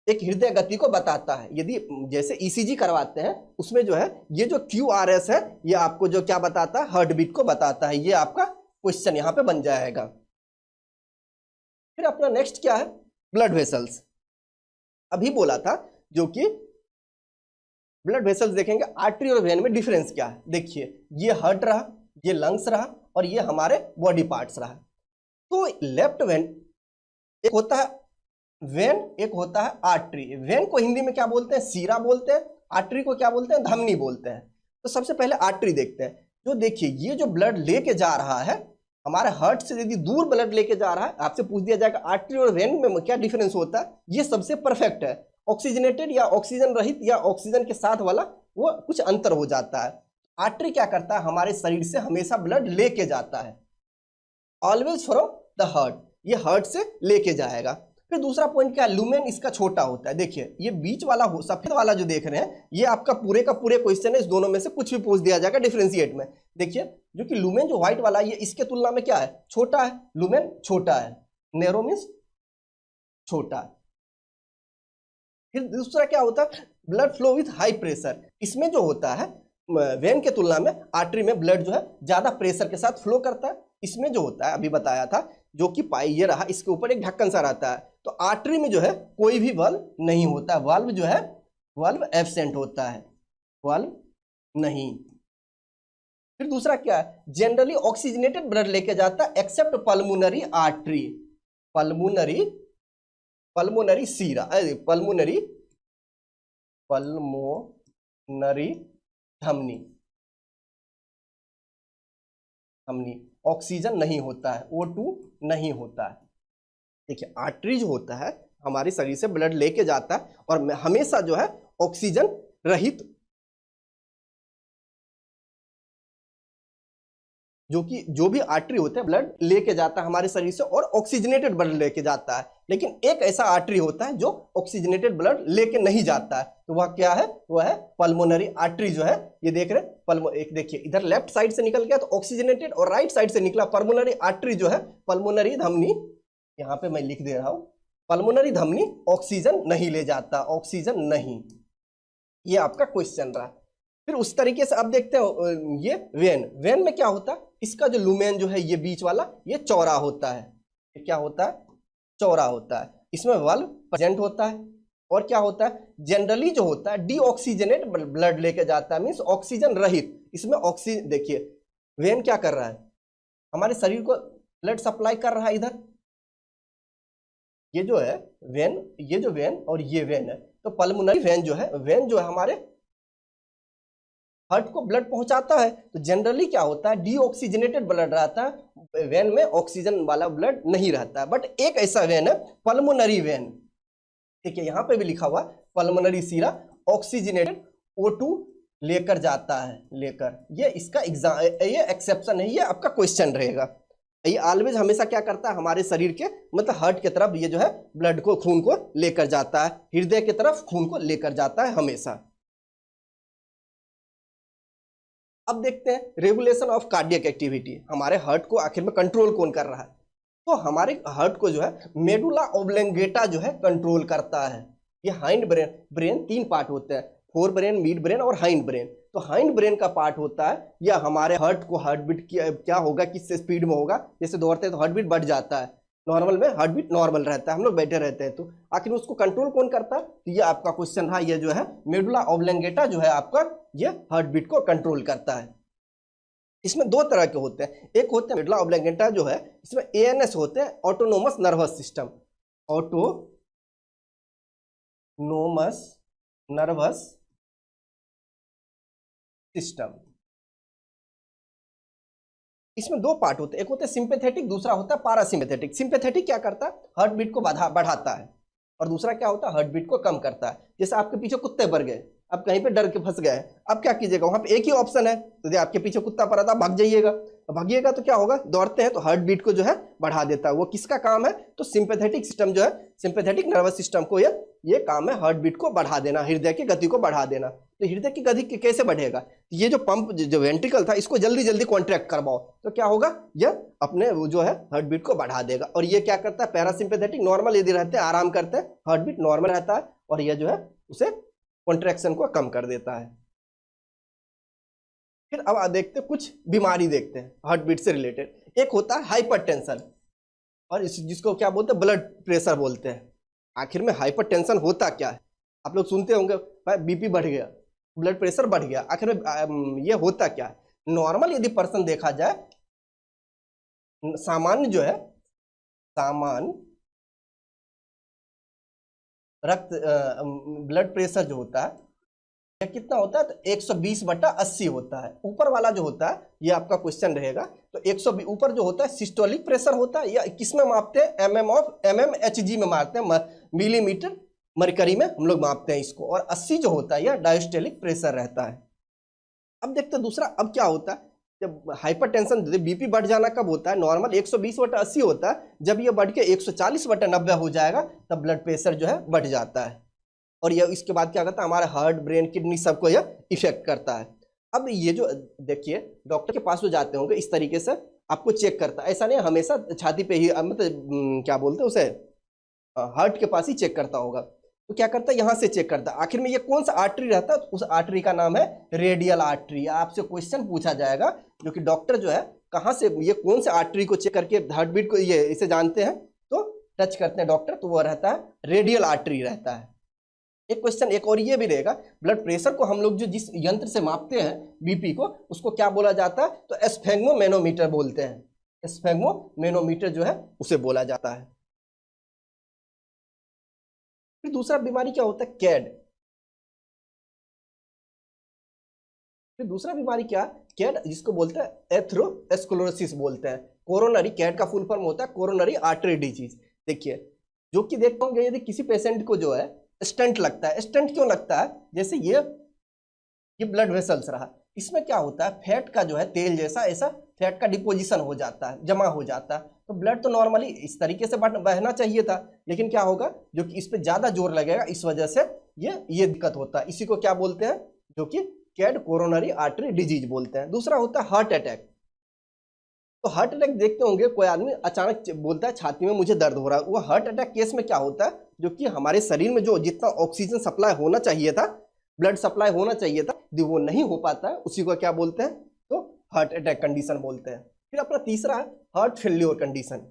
S1: एक हृदय गति को बताता है। यदि जैसे ECG करवाते हैं उसमें जो है ये जो QRS है ये आपको जो क्या बताता है? हार्ट बीट को बताता है। ये आपका क्वेश्चन यहां पे बन जाएगा। फिर अपना नेक्स्ट क्या है? Blood vessels. अभी बोला था जो कि ब्लड वेसल्स देखेंगे, आर्टरी और वेन में डिफरेंस क्या है। देखिए ये हार्ट रहा, ये लंग्स रहा और ये हमारे बॉडी पार्ट्स रहा। तो लेफ्ट वेन एक होता है वेन, एक होता है आर्टरी। वेन को हिंदी में क्या बोलते हैं? सीरा बोलते हैं। आर्टरी को क्या बोलते हैं? धमनी बोलते हैं। तो सबसे पहले आर्टरी देखते हैं। जो देखिए ये जो ब्लड लेके जा रहा है हमारे हार्ट से, यदि दूर ब्लड लेके जा रहा है, आपसे पूछ दिया जाएगा आर्टरी और वेन में क्या डिफरेंस होता है, ये सबसे परफेक्ट है। ऑक्सीजनेटेड या ऑक्सीजन रहित या ऑक्सीजन के साथ वाला वो कुछ अंतर हो जाता है। आर्टरी क्या करता है? हमारे शरीर से हमेशा ब्लड लेके जाता है, ऑलवेज फ्रॉम द हार्ट, ये हार्ट से लेके जाएगा। फिर दूसरा पॉइंट क्या है? लुमेन इसका छोटा होता है। देखिए ये बीच वाला सफेद वाला जो देख रहे हैं ये आपका पूरे का पूरे क्वेश्चन है, इस दोनों में से कुछ भी पूछ दिया जाएगा डिफरेंशिएट में। देखिए जो कि लुमेन जो व्हाइट वाला ये इसके तुलना में क्या है? छोटा है। लुमेन छोटा है, नैरो मींस छोटा है। फिर दूसरा क्या होता है? Blood flow with high pressure. इसमें जो होता है वेन के तुलना में आर्टरी में ब्लड जो है ज्यादा प्रेशर के साथ फ्लो करता है। इसमें जो होता है अभी बताया था जो कि पाई ये रहा, इसके ऊपर एक ढक्कन सा रहता है। तो आर्टरी में जो है कोई भी वाल्व नहीं होता, वाल्व जो है वाल्व एब्सेंट होता है, वाल्व नहीं। फिर दूसरा क्या है? जनरली ऑक्सीजनेटेड ब्लड लेके जाता है एक्सेप्ट पल्मोनरी आर्टरी, पल्मोनरी सीरा, पल्मोनरी धमनी ऑक्सीजन नहीं होता है, O2 नहीं होता है। देखिए आर्टरी जो होता है हमारे शरीर से ब्लड लेके जाता है और हमेशा जो है ऑक्सीजन रहित, जो भी आर्टरी होते हैं ब्लड लेके जाता है हमारे शरीर से और ऑक्सीजनेटेड ब्लड लेके जाता है। लेकिन एक ऐसा आर्टरी होता है जो ऑक्सीजनेटेड ब्लड लेके नहीं जाता है, तो वह क्या है? वह है पल्मोनरी आर्टरी। जो है ये देख रहे हैं एक देखिए इधर लेफ्ट साइड से निकल गया तो ऑक्सीजनेटेड और राइट साइड से निकला पल्मोनरी आर्टरी जो है पल्मोनरी धमनी, यहाँ पे मैं लिख दे रहा हूं पल्मोनरी धमनी ऑक्सीजन नहीं ले जाता, ऑक्सीजन नहीं। ये आपका क्वेश्चन रहा। फिर उस तरीके से अब देखते हैं ये वेन में क्या होता है? इसका जो लुमेन जो है ये बीच वाला ये चौड़ा होता है। ये क्या होता है? चौड़ा होता है। इसमें वाल्व प्रेजेंट होता है। और क्या होता है? जनरली जो होता है डीऑक्सीजनेट ब्लड लेके जाता है, मींस ऑक्सीजन रहित। इसमें ऑक्सीजन देखिए वेन क्या कर रहा है? हमारे शरीर को ब्लड सप्लाई कर रहा है। इधर ये जो है वेन, ये जो वेन और ये वेन है, तो पल्मोनरी वेन जो है हमारे हार्ट को ब्लड पहुंचाता है। तो जनरली क्या होता है? डीऑक्सीजनेटेड ब्लड रहता है, वेन में ऑक्सीजन वाला ब्लड नहीं रहता है। बट एक ऐसा वेन है पल्मोनरी वेन, देखिए यहां पे भी लिखा हुआ पल्मोनरी सीरा ऑक्सीजनेटेड O2 लेकर जाता है, लेकर। ये इसका एग्जाम, ये एक्सेप्शन है, ये आपका क्वेश्चन रहेगा। ये ऑलवेज हमेशा क्या करता है? हमारे शरीर के मतलब हार्ट की तरफ ये जो है ब्लड को, खून को लेकर जाता है, हृदय की तरफ खून को लेकर जाता है हमेशा। अब देखते हैं रेगुलेशन ऑफ कार्डियक एक्टिविटी। हमारे हार्ट को आखिर में कंट्रोल कौन कर रहा है? तो हमारे हार्ट को जो है मेडुला ऑब्लोंगेटा जो है कंट्रोल करता है। ये हाइंड ब्रेन तीन पार्ट होते हैं, फोर ब्रेन, मिड ब्रेन और हाइंड ब्रेन। तो हाइंड ब्रेन का पार्ट होता है या हमारे हार्ट को हार्ट बीट क्या होगा, किस स्पीड में होगा। जैसे दौड़ते हैं तो हार्ट बीट बढ़ जाता है, नॉर्मल में हार्ट बीट नॉर्मल रहता है, हम लोग बैठे रहते हैं। तो आखिर उसको कंट्रोल कौन करता है? तो ये आपका क्वेश्चन रहा। ये जो है मेडुला ऑब्लोंगेटा जो है आपका ये हार्ट बीट को कंट्रोल करता है। इसमें दो तरह के होते हैं, एक होते हैं मेडुला ऑब्लोंगेटा जो है इसमें ANS होते हैं, autonomous nervous system, autonomous nervous system. इसमें दो पार्ट होते हैं, एक होता है सिंपैथेटिक, दूसरा होता है पारासिम्पैथेटिक। सिंपैथेटिक क्या करता है? हार्ट बीट को बढ़ाता है, और दूसरा क्या होता है? हार्ट बीट को कम करता है। जैसे आपके पीछे कुत्ते बढ़ गए, अब कहीं पे डर के फंस गए, अब क्या कीजिएगा? वहां पे एक ही ऑप्शन है, तो यदि आपके पीछे कुत्ता पड़ा था भाग जाइएगा। भागिएगा तो क्या होगा? दौड़ते हैं तो हार्ट बीट को जो है बढ़ा देता है। वो किसका काम है? तो सिंपैथेटिक सिस्टम जो है, सिंपैथेटिक नर्वस सिस्टम को ये ये काम है हार्ट बीट को बढ़ा देना, हृदय की गति को बढ़ा देना। तो हृदय की गति कैसे बढ़ेगा, ये जो पंप जो वेंट्रिकल था इसको जल्दी जल्दी कॉन्ट्रैक्ट करवाओ तो क्या होगा, यह अपने वो जो है हार्ट बीट को बढ़ा देगा। और ये क्या करता है, पैरासिम्पैथेटिक नॉर्मल यदि रहते हैं, आराम करते हैं, हार्ट बीट नॉर्मल रहता है, और यह जो है उसे कॉन्ट्रैक्शन को कम कर देता है। फिर अब देखते हैं कुछ बीमारी देखते हैं हार्ट बीट से रिलेटेड। एक होता है हाइपरटेंशन, और जिसको क्या बोलते हैं, ब्लड प्रेशर बोलते हैं। आखिर में हाइपरटेंशन होता क्या है, आप लोग सुनते होंगे भाई बीपी बढ़ गया, ब्लड प्रेशर बढ़ गया, आखिर में ये होता क्या है। नॉर्मल यदि पर्सन देखा जाए, सामान्य जो है, सामान्य रक्त ब्लड प्रेशर जो होता है यह कितना होता है, तो 120/80 होता है। ऊपर वाला जो होता है, ये आपका क्वेश्चन रहेगा, तो 120 ऊपर जो होता है सिस्टोलिक प्रेशर होता है, या किसमें मापते हैं, mmHg में मारते हैं, मिलीमीटर मरकरी में हम लोग मापते हैं इसको। और 80 जो होता है यह डायस्टोलिक प्रेशर रहता है। अब देखते हैं दूसरा, अब क्या होता है, जब हाइपरटेंशन बीपी बढ़ जाना कब होता है, नॉर्मल 120/80 होता है, जब ये बढ़ के 140/90 हो जाएगा तब ब्लड प्रेशर जो है बढ़ जाता है। और यह इसके बाद क्या करता है, हमारे हार्ट, ब्रेन, किडनी सबको यह इफेक्ट करता है। अब ये जो देखिए, डॉक्टर के पास जो जाते होंगे इस तरीके से आपको चेक करता है, ऐसा नहीं हमेशा छाती पे ही, मतलब क्या बोलते हैं उसे, हार्ट के पास ही चेक करता होगा। तो क्या करता है, यहाँ से चेक करता है। आखिर में ये कौन सा आर्टरी रहता है, तो उस आर्टरी का नाम है रेडियल आर्टरी। आपसे क्वेश्चन पूछा जाएगा जो कि डॉक्टर जो है कहाँ से, ये कौन से आर्टरी को चेक करके हार्ट बीट को ये इसे जानते हैं, तो टच करते हैं डॉक्टर, तो वो रहता है रेडियल आर्टरी रहता है। एक क्वेश्चन एक और ये भी रहेगा, ब्लड प्रेशर को हम लोग जो जिस यंत्र से मापते हैं बीपी को, उसको क्या बोला जाता है, तो स्फेग्मोमेनोमीटर बोलते हैं। स्फेग्मोमेनोमीटर जो है उसे बोला जाता है। फिर दूसरा बीमारी क्या होता है, कैड। फिर दूसरा बीमारी क्या, कैड, जिसको बोलते हैं एथेरोस्क्लेरोसिस बोलते हैं। कोरोनरी, कैड का फुल फॉर्म होता है कोरोनरी आर्टरी डिजीज। देखिए, जो कि देखते होंगे यदि किसी पेशेंट को जो है स्टंट लगता है, स्टंट क्यों लगता है, जैसे ये ब्लड वेसल्स रहा, इसमें क्या होता है, फैट का जो है तेल जैसा ऐसा फैट का डिपोजिशन हो जाता है, जमा हो जाता है। तो ब्लड तो नॉर्मली इस तरीके से बहना चाहिए था, लेकिन क्या होगा, जो कि इस पे ज्यादा जोर लगेगा, इस वजह से ये दिक्कत होता है। इसी को क्या बोलते हैं, जो कि कैड कोरोनरी आर्टरी डिजीज बोलते हैं। दूसरा होता है हार्ट अटैक। तो हार्ट अटैक देखते होंगे, कोई आदमी अचानक बोलता है छाती में मुझे दर्द हो रहा है, वो हार्ट अटैक केस में क्या होता है, जो कि हमारे शरीर में जो जितना ऑक्सीजन सप्लाई होना चाहिए था, ब्लड सप्लाई होना चाहिए था, यदि वो नहीं हो पाता है, उसी को क्या बोलते हैं, तो हार्ट अटैक कंडीशन बोलते हैं। फिर अपना तीसरा है heart failure condition.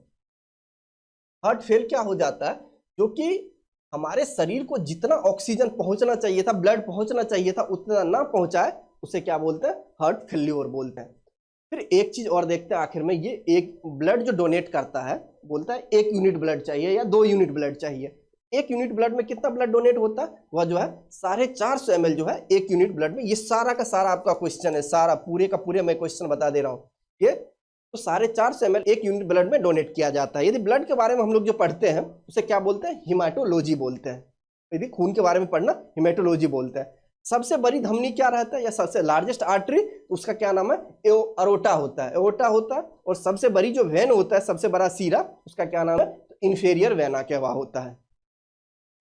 S1: Heart fail क्या हो जाता है, जो कि हमारे शरीर को जितना ऑक्सीजन पहुंचना चाहिए था, ब्लड पहुंचना चाहिए था, उतना ना पहुंचाए, उसे क्या बोलते हैं, हार्ट फेल्योर बोलते हैं। फिर एक चीज और देखते हैं आखिर में, ये एक ब्लड जो डोनेट करता है, बोलता है 1 यूनिट ब्लड चाहिए या 2 यूनिट ब्लड चाहिए। 1 यूनिट ब्लड में कितना ब्लड डोनेट होता है, वह जो है 450 ml जो है 1 यूनिट ब्लड में। ये सारा का सारा आपका क्वेश्चन है, सारा पूरे का पूरे मैं क्वेश्चन बता दे रहा हूँ। ये तो 450 ml 1 यूनिट ब्लड में डोनेट किया जाता है। यदि ब्लड के बारे में हम लोग जो पढ़ते हैं उसे क्या बोलते हैं, हिमाटोलॉजी बोलते हैं। यदि खून के बारे में पढ़ना, हिमाटोलॉजी बोलते हैं। सबसे बड़ी धमनी क्या रहता है, या सबसे लार्जेस्ट आर्टरी, उसका क्या नाम है, एओर्टा होता है, एओर्टा होता है। और सबसे बड़ी जो वेन होता है, सबसे बड़ा सीरा, उसका क्या नाम है, तो इन्फेरियर वेना केवा होता है।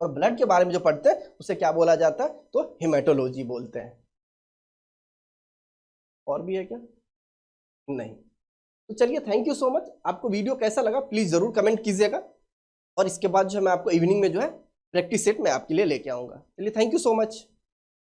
S1: और ब्लड के बारे में जो पढ़ते हैं उसे क्या बोला जाता है, तो हिमेटोलॉजी बोलते हैं। और भी है क्या, नहीं। तो चलिए, थैंक यू सो मच। आपको वीडियो कैसा लगा प्लीज जरूर कमेंट कीजिएगा, और इसके बाद जो मैं आपको इवनिंग में जो है प्रैक्टिस सेट में आपके लिए लेके आऊंगा। चलिए, थैंक यू सो मच।